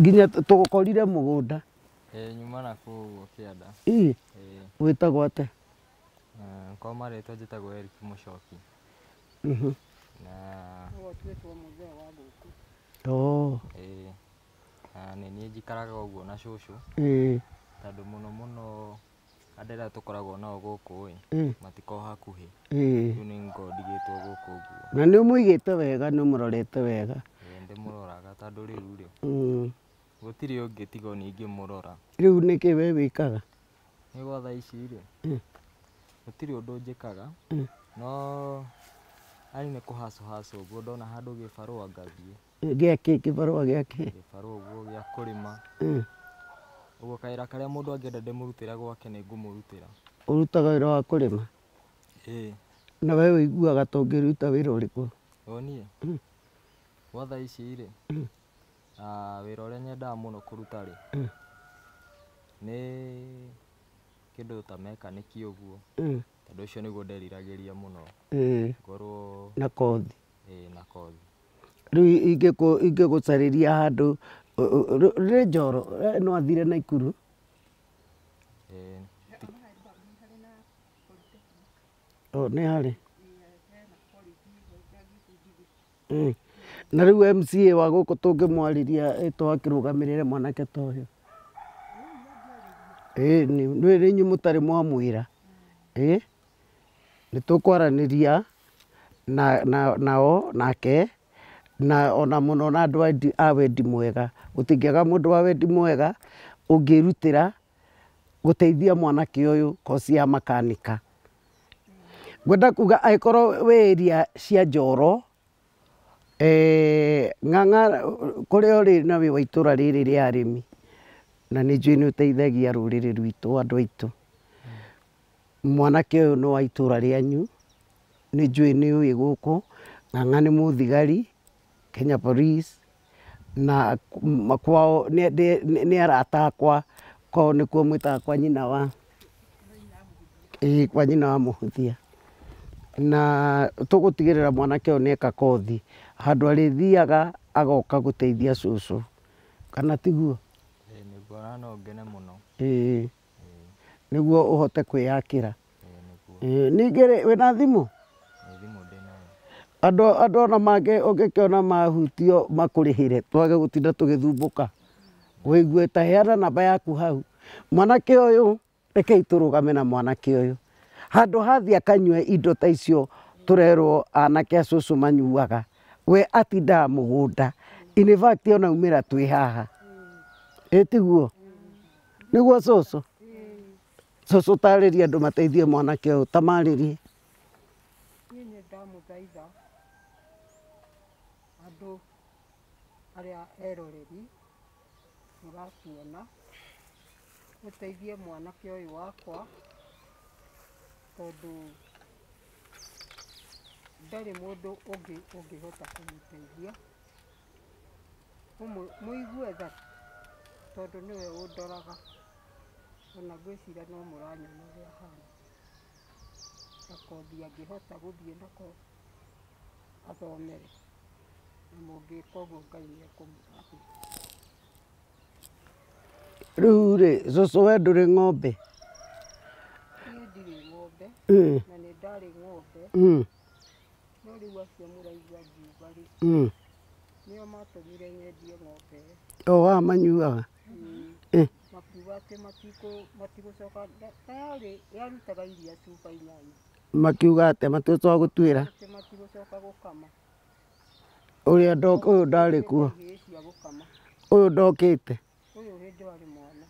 Nginya tũgũkorire mũgũnda. Nyuma na kũu Kĩanda. Wĩtagwo atĩa? Kwa marĩtwa njĩtagwo Eric Mũcoki. Na nĩ niĩ njikaraga ũguo na cũcũ. Tondũ mũno mũno andũ arĩa tũkoragwo nao gũkũ matiko hakuhĩ. Rĩu nĩ ndigĩtwo gũkũ ũguo. Na nĩ ũmũigĩte wega, nĩ ũmũrorete wega. Ndĩmũroraga tondũ rĩu rĩ gũtirĩ ũngĩ tiga niĩ ingĩmũrora. Rĩu nĩkĩ we wĩkaga? Nĩ gwa thaa ici rĩ gũtirĩ ũndũ njĩkaga, no arĩ nĩ kũhacahaca ũguo ndona handũ gĩbarũa ngathiĩ. Gĩakĩ kĩbarũa gĩakĩ? Gĩbarũa ũguo gĩa kũrĩma. Ũguo kawĩra karĩa mũndũ angĩenda ndĩmũrutĩre gwake nĩ ngũmũrutĩra. Ũrutaga wĩra wa kũrĩma? Na we wĩiguaga ta ũngĩruta wĩra ũrĩkũ? Niĩ gwa thaa ici rĩ wĩra ũrĩa nyendaga mũno kũruta rĩ nĩ kĩndũ ta mekaniki ũguo, tondũ ũcio nĩguo nderiragĩria mũno ngorwo na kothi. Na kothi. Rĩu ingĩgũcarĩria handũ rĩ Njoro no athire Naikuru? Nĩ harĩ. Na rĩu MCA wa gũkũ tũngĩmwarĩria twakĩrũgamĩrĩre mwanake ta ũyũ? Nĩ inyuĩ mũtarĩ mwamwĩra. Nĩ tũkwaranĩria nao nake na ona mũno na andũ a wendi mwega. Gũtingĩaga mũndũ wa wendi mwega ũngĩrutĩra gũteithia mwanake ũyũ koci ya makanika. Ngwenda kuga angĩkorwo wĩ area cia Njoro ng'ang'a kũrĩa ũrĩ na wĩ wa itũra rĩrĩ rĩa arĩmi, na nĩ njũĩ nĩ ũteithagia rũrĩrĩ rwitũ andũ aitũ. Mwanake ũyũ nĩ wa itũra rĩanyu, nĩ njũĩ nĩ ũĩ gũkũ. Ng'ang'a nĩ mũthigari Kenya Police na kwao nĩ arata akwa, kwao nĩkuo mwĩtaga kwa nyina wa Mũhũthia. Na tũgũtigĩrĩra mwanake ũyũ nĩeka kothi handũ arĩthiaga agoka gũteithia cũcũ, kana tiguo? Nĩguo no ngene mũno. Nĩguo ũhote kwĩyakĩra. Ningĩ wĩna thimũ? Thimũ ndĩnayo. Andũ ona mangĩ ũngĩkĩona mahutio makũrĩhĩre, twage gũtinda tũgĩthumbũka. Wĩigue ta heana namba yaku hau. Mwanake ũyũ rekei tũrũgame na mwanake ũyũ. Handũ hathi akanyue indo ta icio tũrerwo anake a cũcũ manyuaga, we atindaga mũgũnda. In fact ona umĩra twĩ haha. Tiguo? Nĩguo cũcũ? Cũcũ tarĩria andũ mateithie mwanake ũyũ, tamarĩrie. Niĩ nĩ ndamũthaitha andũ arĩa eroreri mũrakuona mũteithie mwanake ũyũ wakwa, tondũ ndarĩ mũndũ ũngĩ ũngĩhota kũmũteithia. Mũigue tha tondũ nĩwe ũndoraga, ona ngwĩciria no mũranyona ũrĩa hana. Na kothi angĩhota gũthiĩ nako athomere, na mũngĩka ũguo Ngai nĩekũmũrathima. Rĩu rĩ cũcũ we ndũrĩ ng'ombe? Niĩ ndirĩ ng'ombe na nĩ ndarĩ ng'ombe, no rĩu acio mũraigua ngiuga rĩ nĩo matũmire nyendie ng'ombe. Manyuaga? Makiuga atĩ matigũcoka, yarutaga iria cuba 8. Makiuga atĩ matigũcoka gũtuĩra? Atĩ matigũcoka gũkama. Ũyũ ndarĩ kuo? Ũyũ ndokĩte? Ũyũ hĩndĩ warĩ mwana.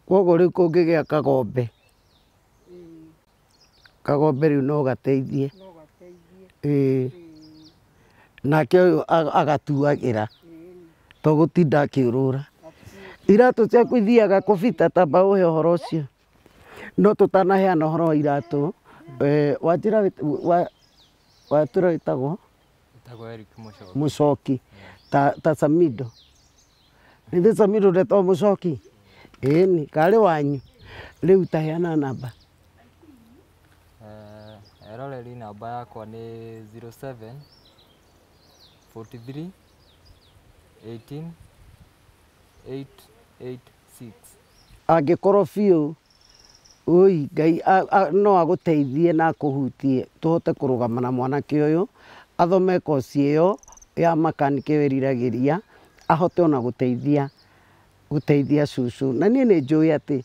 Koguo rĩu kũngĩgĩa kagombe, kagombe rĩu no gateithie. No nake ũyũ agatuagĩra to gũtinda akĩũrũra. Iratũ ciaku ithiaga kũbita tamba ũhe ũhoro ũcio. No tũtanaheana ũhoro wa iratũ, wanjĩra watũra wĩtagwo Mũcoki ta Samido. Nĩ thĩ Samido ndetwo Mũcoki? Ĩni, karĩ wanyu. Rĩu taheana namba. Eroreri namba yakwa nĩ 07 43 18 886. Angĩkorwo biũ ũi Ngai no agũteithie na akũhutie tũhote kũrũgama na mwanake ũyũ athome koci ĩyo ya makanike wĩriragĩria ahote ona gũteithia cũcũ. Na niĩ nĩ njũĩ atĩ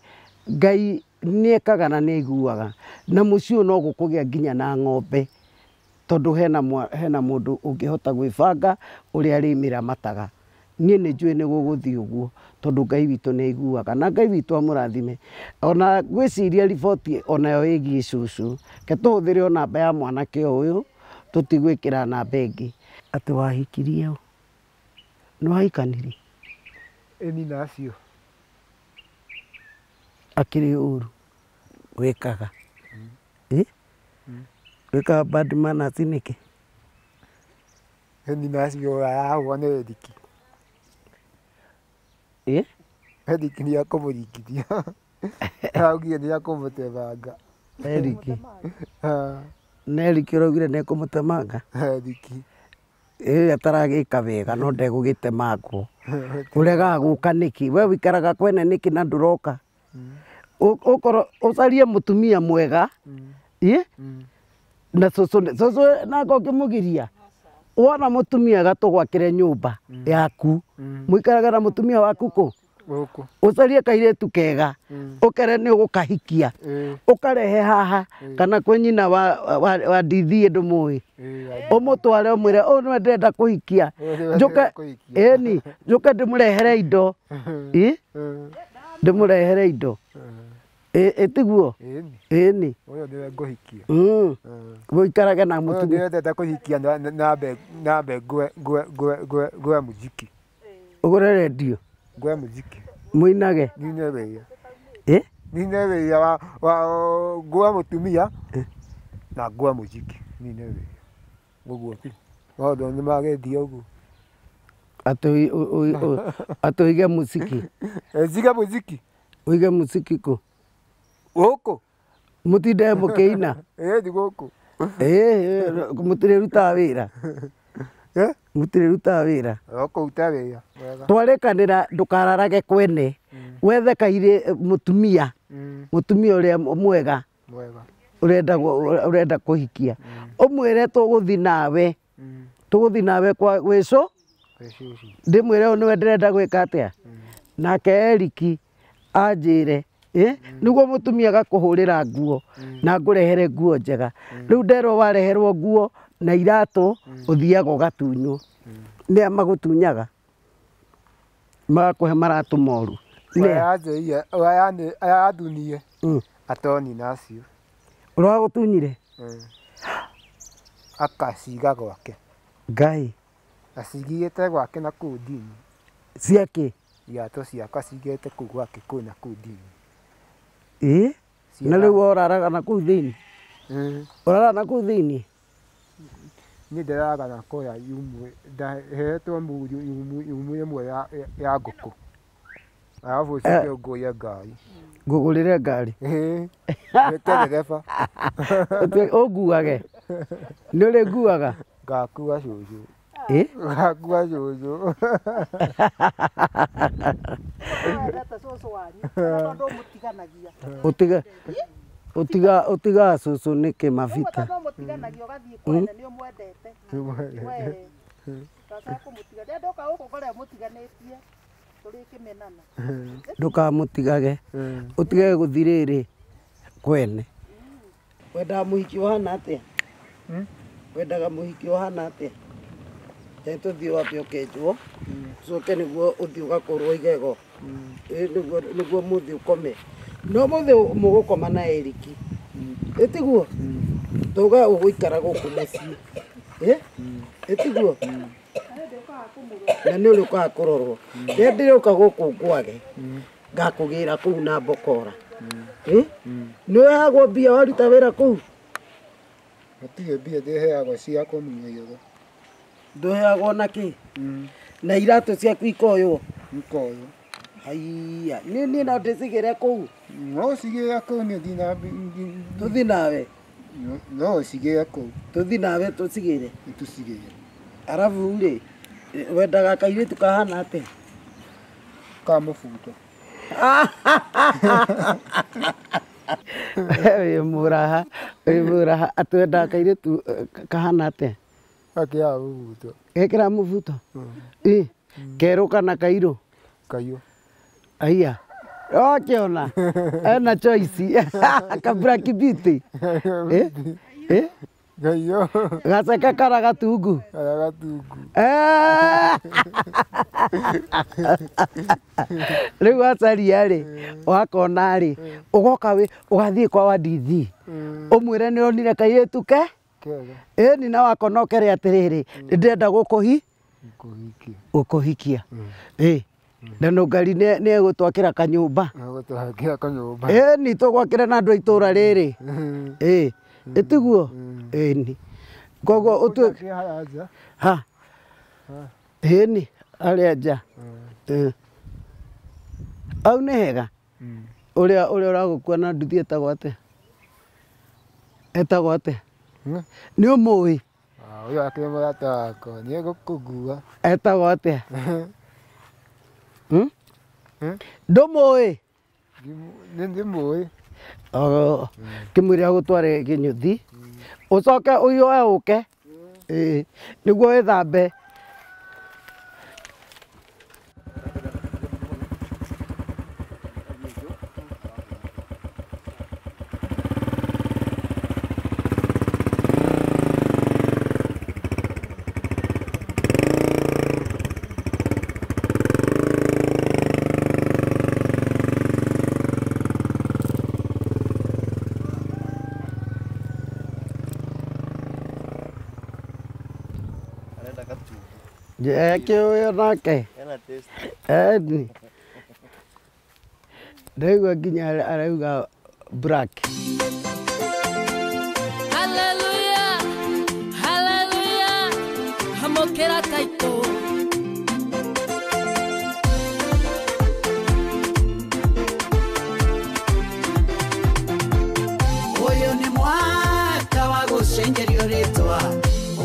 Ngai nĩekaga na nĩaiguaga, na mũciĩ ũyũ no gũkũgĩa nginya na ng'ombe tondũ hena mũndũ ũngĩhota gwĩbanga ũrĩa arĩmĩramataga. Niĩ nĩ njũĩ nĩ gũgũthiĩ ũguo tondũ Ngai witũ nĩ aiguaga, na Ngai witũ amũrathime. Ona gwĩciria riboti onayo ĩgiĩ cũcũ, ke tũhũthĩre o namba ya mwanake ũyũ tũtigwĩkĩra namba ĩngĩ. Atĩ wahikirie ũ? Nĩ wahikanirie? Ĩni nacio. Akĩrĩ ũru wĩkaga? Wĩkaga bad manners nĩkĩ? Ĩni nacio arahũa nĩ Eriki. Eriki nĩ akũmũringithia. Araugire nĩ akũmũtemanga. Eriki? Nĩ Eriki ũraugire nĩ akũmũtemanga? Eriki. Ataragĩka wega no ndegũgĩtemangwo. Ũregaga gũka nĩkĩ? We wĩikaraga kwene nĩkĩ na ndũroka? Ũcarie mũtumia mwega na cũcũ nako ũkĩmũgiria. Wona mũtumia gatũgwakĩre nyũmba yaku, mũikaraga na mũtumia waku kũ? Ũcarie kairĩtu kega, ũkere nĩ ũgũkahikia, ũkarehe haha kana kwĩ nyina wa ndithi ndũmũĩ, ũmũtware ũmwĩre ũyũ nĩwe ndĩrenda kũhikia, njũke ndĩmũrehere indo, ndĩmũrehere indo. Tiguo? Ĩni. Ũyũ nĩwe ngũhikia. Gũikarage na mũtumia. Ũyũ nĩwe ndĩrenda kũhikia nambe ngwe muziki. Ũgũre redio? Ngwe muziki. Mũinage? Nine wĩra. Nine wĩra wa ngwe mũtumia na ngwe muziki. Nine wĩra. Ũguo tu. Maũndũ nĩ magĩthiĩ ũguo. Atĩ ũige muziki? Njige muziki. Ũige muziki kũ? Gũkũ. Mũtinde mũkĩina? Ĩni gũkũ. Mũtirĩrutaga wĩra? Mũtirĩrutaga wĩra? Kũruta wĩra. Twarĩkanĩra ndũkararage kwene, wethe mũtumia ũrĩa mwega ũrenda kũhikia, ũmwĩre tũgũthiĩ nawe gwĩ cũ, ndĩmwĩre ũyũ nĩwe ndĩrenda gwĩka atĩa, nake Eriki anjĩre nĩguo mũtumia agakũhũrĩra nguo na ngũrehere nguo njega. Rĩu nderwo wareherwo nguo na iratũ ũthiaga ũgatunywo. Nĩa magũtunyaga? Magakũhe maratũ moru? Ayathunirie atoni nacio. Ũrĩa gũtunyire? Akaciga gwake. Ngai. Acigĩte gwake na kũu ndini. Ciakĩ? Iratũ ciake acigĩte kũu gwake kũu na kũu ndini. Na rĩu ũraraga na kũu thĩinĩ? Ũraraga na kũu thĩinĩ? Niĩ ndĩraraga na kũrĩa yumu, ndahetwo yumu ĩmwe ya ngũkũ. Arabu ũcio ngũye ngari. Ngũgũrĩre ngari? Wĩte ndereba. Ũnguage? Nĩ ũrĩ nguaga? Ngakua cũcũ. Ngakua cũcũ. Ũtigaga cũcũ nĩkĩ mabita? Ndũkamũtigage, ũtigage gũthiĩ rĩrĩ kwene. Wendaga mũhiki ũhana atĩa? Wendaga mũhiki ũhana atĩa? Tũthiĩ wambe ũkenjwo, ũcoke nĩguo ũthiĩ ũgakorwo igego, nĩguo mũthiĩ ũkome. No mũthĩ mũgũkoma na Eriki, ĩtiguo? Tauga ũgũikara gũkũ mũciĩ, Ĩtiguo na nĩ ũrĩ ũkaga kũrorwo rĩrĩa ndĩrĩũka gũkũ gwake ngakũgĩra kũu na mbokora nĩ ũheagwo mbia waruta wĩra kũu Gũtirĩ mbia ndĩheagwo cia kũmunya igũrũ. ndũheagwo na kĩ na iratũ ciaku ikoywo Ikoywo. haiya niĩ no ndĩcigĩre kũu No ũcigĩre kũu nĩ ũthiĩ na tũthi nawe no ũcigĩre kũu. tũthi nawe tũcigĩre Nĩtũcigĩre. arabu rĩ wendaga kairĩtu kahana atĩa Ka mũbuto. wĩ mũraha atwendaga kairĩtu kahana atĩa Gakĩaga mũbuto. gekĩra mũbuto kerũ kana kairũ Kayũ. aiya okĩona ena choice kabrakibiti Kayũ. gaceke kara gatungu Kaya gatungu. rĩu acaria rĩ wakona rĩ ũgoka ũgathiĩ kwa wandithi ũmwĩre nĩ onire kairĩtu ke Kega. ĩni na wakona ũkere atĩrĩrĩ ndĩrenda gũkũhikia na Nũngari nĩ egũtwakĩra kanyũmba Gũtwakĩra kanyũmba. ĩni tũgwakĩre na andũ a itũũra rĩrĩ ĩtiguo ĩni koguo ũtuĩke ha ĩni arĩa nja au nĩ hega ũrĩa ũragũkua na nduthi etagwo atĩa nĩ ũmũĩ Ũyũ akĩrĩ mũrata wakwa nĩ egũkũgua. etagwo atĩa ndũmũĩ Ndĩmũĩ. kĩmwĩre agũtware kĩnyũthi ũcoke ũyũe ũke nĩguo wĩthambe kĩũyũ nake ndaigua nginya arauga black Haleluya, haleluya, hamokera taito. Uyu ni mwaka wa gũcenjerio rĩtwa,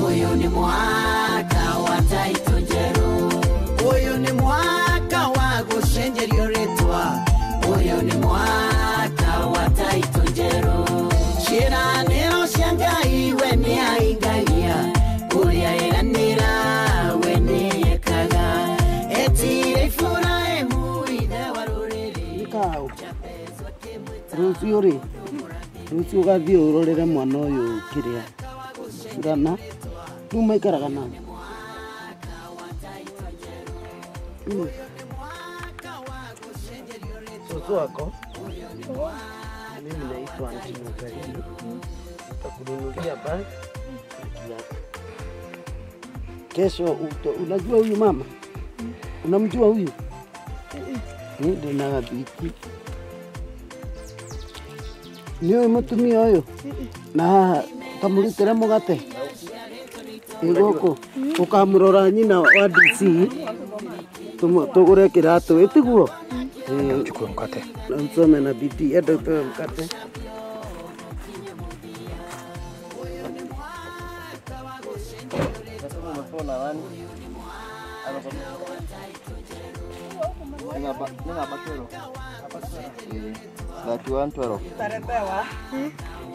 uyu ni mwaka wa taito njerũ, uyu ni mwaka wa gũcenjerio rĩtwa, uyu ni mwaka wa taito njerũ. Ciĩranĩro cia Ngai we nĩ aingagia, ũrĩa eranĩra we nĩ ekaga, etire Iburahĩmu ithe wa rũrĩrĩ. rũciũ rĩ rũciũ ũgathiĩ ũrorere mwana ũyũ kĩrĩa cirana rĩu maikaraga na cũcũ wako mimi naitwa Aunty Nungari nitakununulia bag na kiatu kesho unajua huyu mama unamjua huyu ndina gathiti nĩũĩ mũtumia ũyũ na kamũrutĩre mũgate gũkũ ũkamũrora nyina wa DC tũgũre kĩratũ ĩtiguo Chukua mkate. na msome na bidii enda upewe mkate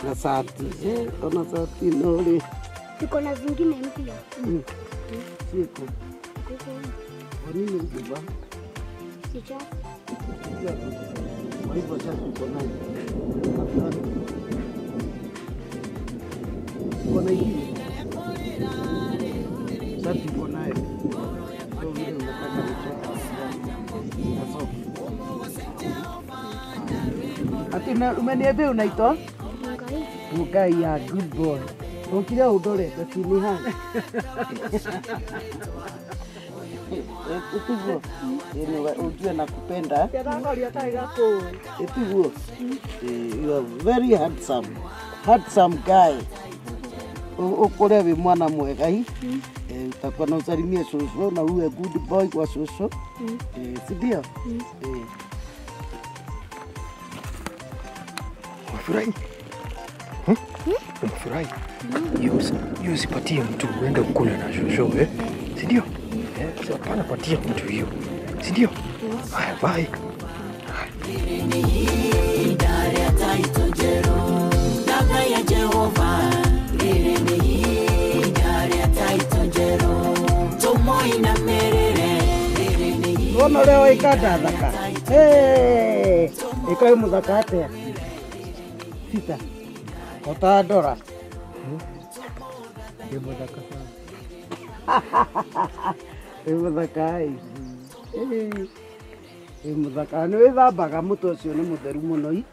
na sati ona sati nori Tuko na zingine mpya. siko kwa nini ukiva Sicha. kwa hivyo sasa tuko nayo kuna hii sasa tuko nayo ndio vile unataka kuchota ati umeniambia unaitwa Nungari. Nungari ya good boy Ukija udorete chini hana. Etugo. Ujue nakupenda. Etugo. You are very handsome. Handsome guy. Ukore wi mwana mwega hi. Utakuwa na usalimie shosho na uwe good boy kwa shosho. Si ndio? Umefurahi? Umefurahi? Hiyo usipatie mtu uende ukule na shosho si ndio? Hapana, patia mtu hiyo. Si ndio? Haya, bye. Ono leo ikada thaka. Ikae muthaka atia. Sita. Otadora. Muthaka. Muthaka. Muthaka ni withambaga muto ucio ni mutheru muno i.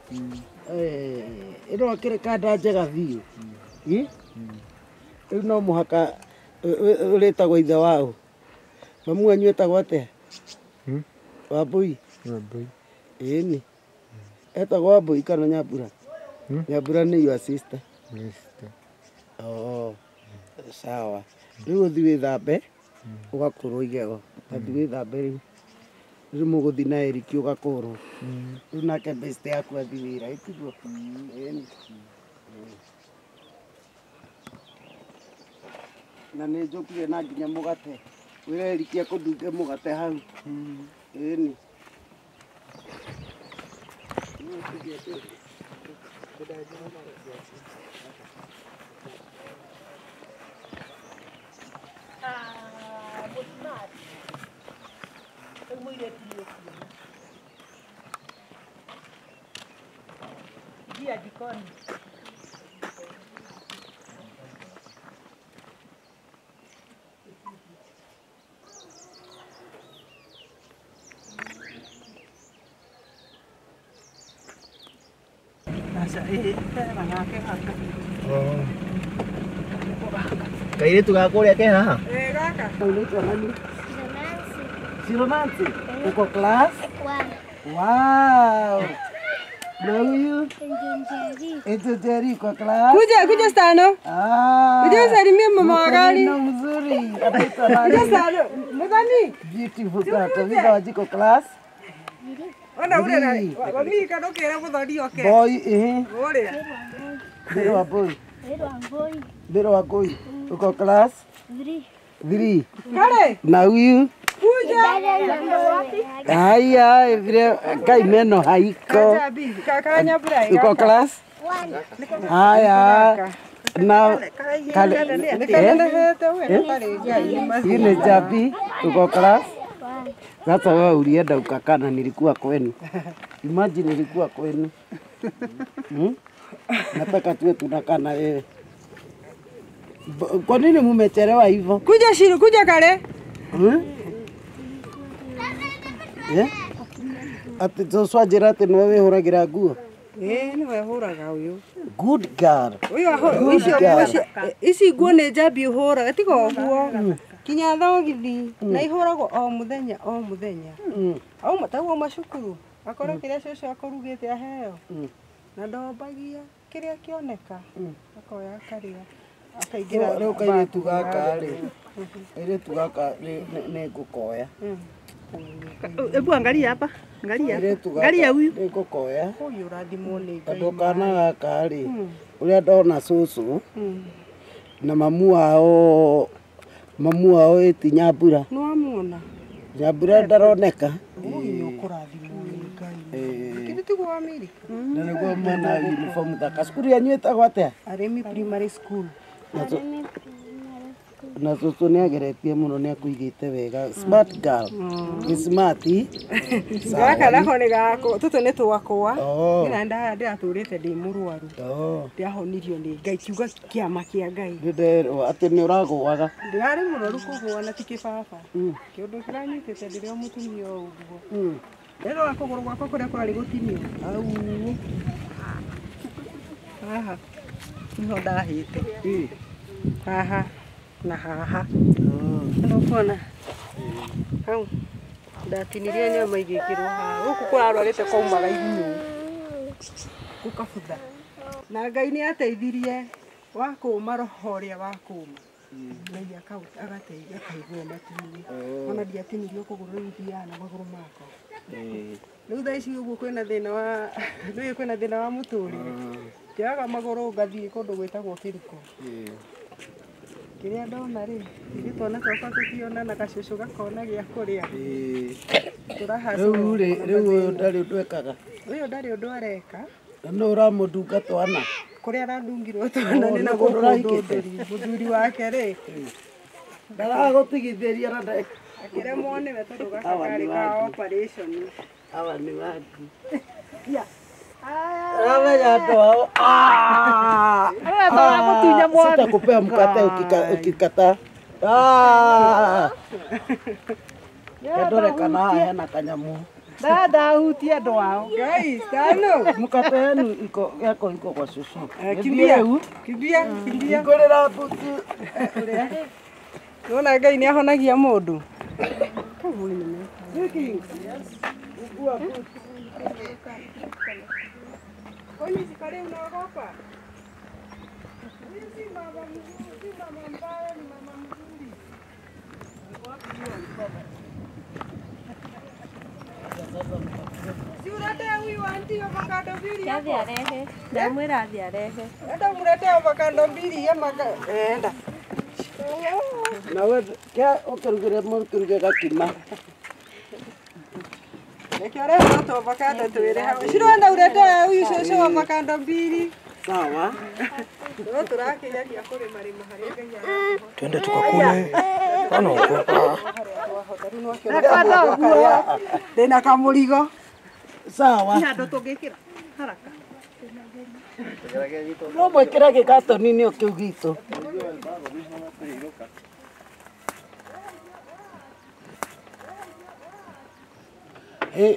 Ino kire kada njega thiu. No muhaka uretagwo ithe wao. Mamu anyu etagwo atia? Wambui. Wambui. Ĩni. Etagwo Wambui kana Nyambura? Nyambura nĩ your sister. Sister. Oh. Sawa. Rĩu ũthi wĩthambe ũgakorwo igego. Ũthi wĩthambe rĩu. Rĩu mũgũthi na Eriki ũgakorwo. Rĩu nake best yaku athi wĩra ĩtiguo. Ĩni. Na nĩ njũkire na nginya mũgate. Wĩra Eriki akũndunge mũgate hau. Ĩni. Ingia jikoni. Kairĩtu gakũrĩa ke haha? Gaka. Unaitwa nani? Siromansi. Uko class? 1. Wow. Na huyu? Ito Jerry uko class? Kuja Stano. Kuja salimia mama wa gari. Na mzuri. Anaitwa nani? Kuja Stano. Mgani? Beautiful kata. Viva wajiko class? Ona ule na wami kanokera muthoni oke. Boy Ule. Bero wa boy. Bero wa boy. Uko class? 3. Kale. Na huyu? Kuja. Haya, vile kai meno haiko. Kaka Nyambura. Uko class? 1. Haya. Na kale. Yule Jabi uko class? Sasa wewe ulienda ukakana nilikuwa kwenu. Imagine nilikuwa kwenu. Nataka tuwe tunakaa na wewe. Kwa nini mmechelewa hivyo? Kuja Shiro, kuja kale. Ati Joshua Jerate no wewe huragira nguo. Ni wewe huraga uyu. Good girl. Uyu ici nguo nĩ Njambi ũhũraga tiga ũguo. Kinya thogithi na ihũragwo o mũthenya o mũthenya. Auma taguo macukuru akora kĩrĩa cũcũ akũrugĩte aheo. Na ndombagia kĩrĩa kĩoneka akoya akarĩa akaingĩra Rĩu kairĩtu gaka rĩ. Kairĩtu gaka nĩ ngũkoya. Ebu angalia hapa. Angalia. Kairĩtu gaka Angalia huyu. nĩ ngũkoya. Huyu rathimwo nĩ Ngai. Andũ kana gaka rĩ. Ũrĩa ndona cũcũ na mamu wao eti Nyambura. Nĩwamuona? Nyambura ndaroneka. Huyu ũkũrathimwo nĩ Ngai. Kĩndũ tiguo wa Amerika. Na nĩguo mwena uniform thaka. Cukuru yanyu ĩtagwo atĩa? Aremi Primary School. Na cũcũ nĩ ageretie mũno nĩ akũigĩte wega. Smart girl. Nĩ smart. Gaka nako nĩ gako. Tũtũ nĩ twakwa. Nĩ ndĩratũrĩte ndĩ mũrwaru. Ndĩahonirio nĩ Ngai kiuga kĩama kĩa Ngai. Nderwo atĩ nĩ ũragũaga. Ndĩrarĩ mũrwaru kũgũa na ti kĩbaba. Kĩũndũ kĩranyitĩte ndĩrĩ o mũtumia o ũguo. Rĩrora kũgũrũ gwakwa kũrĩa kwarĩ gũtinio. Haha. Niho ndahĩte. haha na haha ndokona hau ndatinirie nyama igĩkĩrwo haha gũkũ kũrarwarĩte kaumaga igunyũ gũkabutha na Ngai nĩ ateithirie wakũma roho ũrĩa wakũma Ngai agateithia akaigua matu-inĩ ona ndiatinirio kũgũrũ rĩu thiaga na magũrũ makwa rĩu thaa ici ũguo kwĩna thĩna wa mũtũrĩre njoyaga magũrũ ngathiĩ kũndũ gwĩtagwo Kĩriko kĩrĩa ndona rĩ ithuĩ twana twakwa tũtiona na gacũcũ gakona gĩa kũrĩa rĩu ũyũ ndarĩ ũndũ ekaga ũyũ ndarĩ ũndũ areka no ũramũndunga twana kũrĩa arandungirwo twana nĩ na gũkũ mũthuri wake rĩ ndaragũtigithĩria na akĩremwo nĩwe tondũ gaka karĩ ka operation hawa nĩ waku Ramenya andũ ao sitakupea mkate ukikata ndoreka na hena kanyamu ndahutia andũ ao guys tano mkate yenu iko kwa cucu kimbia ngorera mbutu nona Ngai nĩ ahonagia mũndũ Polisi kale unaogopa? Hizi mama mbaya ni mama mzuri. Si urate huyu anti avocado mbili hapo. Arehe. Ndamwĩra athi arehe. Enda murete avocado mbili yamaka. Enda. Na wewe kia ukirugira muruge gakima. Nikiore moto avocado twĩre hapo. Shirwenda urete huyu shosho avocado mbili. Sawa. Ndio turakĩgeria kũrĩma harĩa Ngai araho. Twende tukakule. Kana ukopa. Ndĩna kamũrigo. Sawa. Nĩ handũ tũngĩkĩra haraka. No mwĩkĩre gĩgatoni-inĩ kĩu gitũ.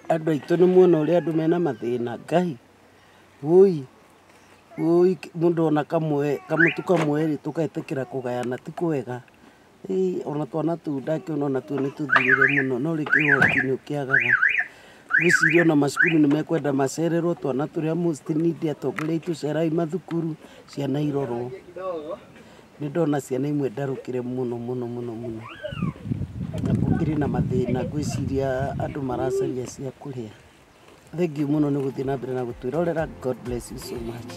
Andũ aitũ nĩ muona ũrĩa andũ mena mathĩna Ngai. Woi mũndũ ona kamũtu kamwe rĩ tũgetĩkĩra kũgayana ti kwega. Ona twana tũu ndakĩona ona tuo nĩ tũthirĩre mũno no rĩngĩ ũhoti nĩ ũkĩagaga. Ngwĩciria ona macukuru nĩ mekwenda macererwo twana tũrĩa most need atongoria aitũ cerai mathukuru ciana irorwo. Nĩ ndona ciana imwe ndarũkire mũno. Na gũkĩrĩ na mathĩna ngwĩciria andũ maracaria cia kũrĩa. Thank you mũno nĩ gũthiĩ na mbere na gũtwĩrorera. God bless you so much.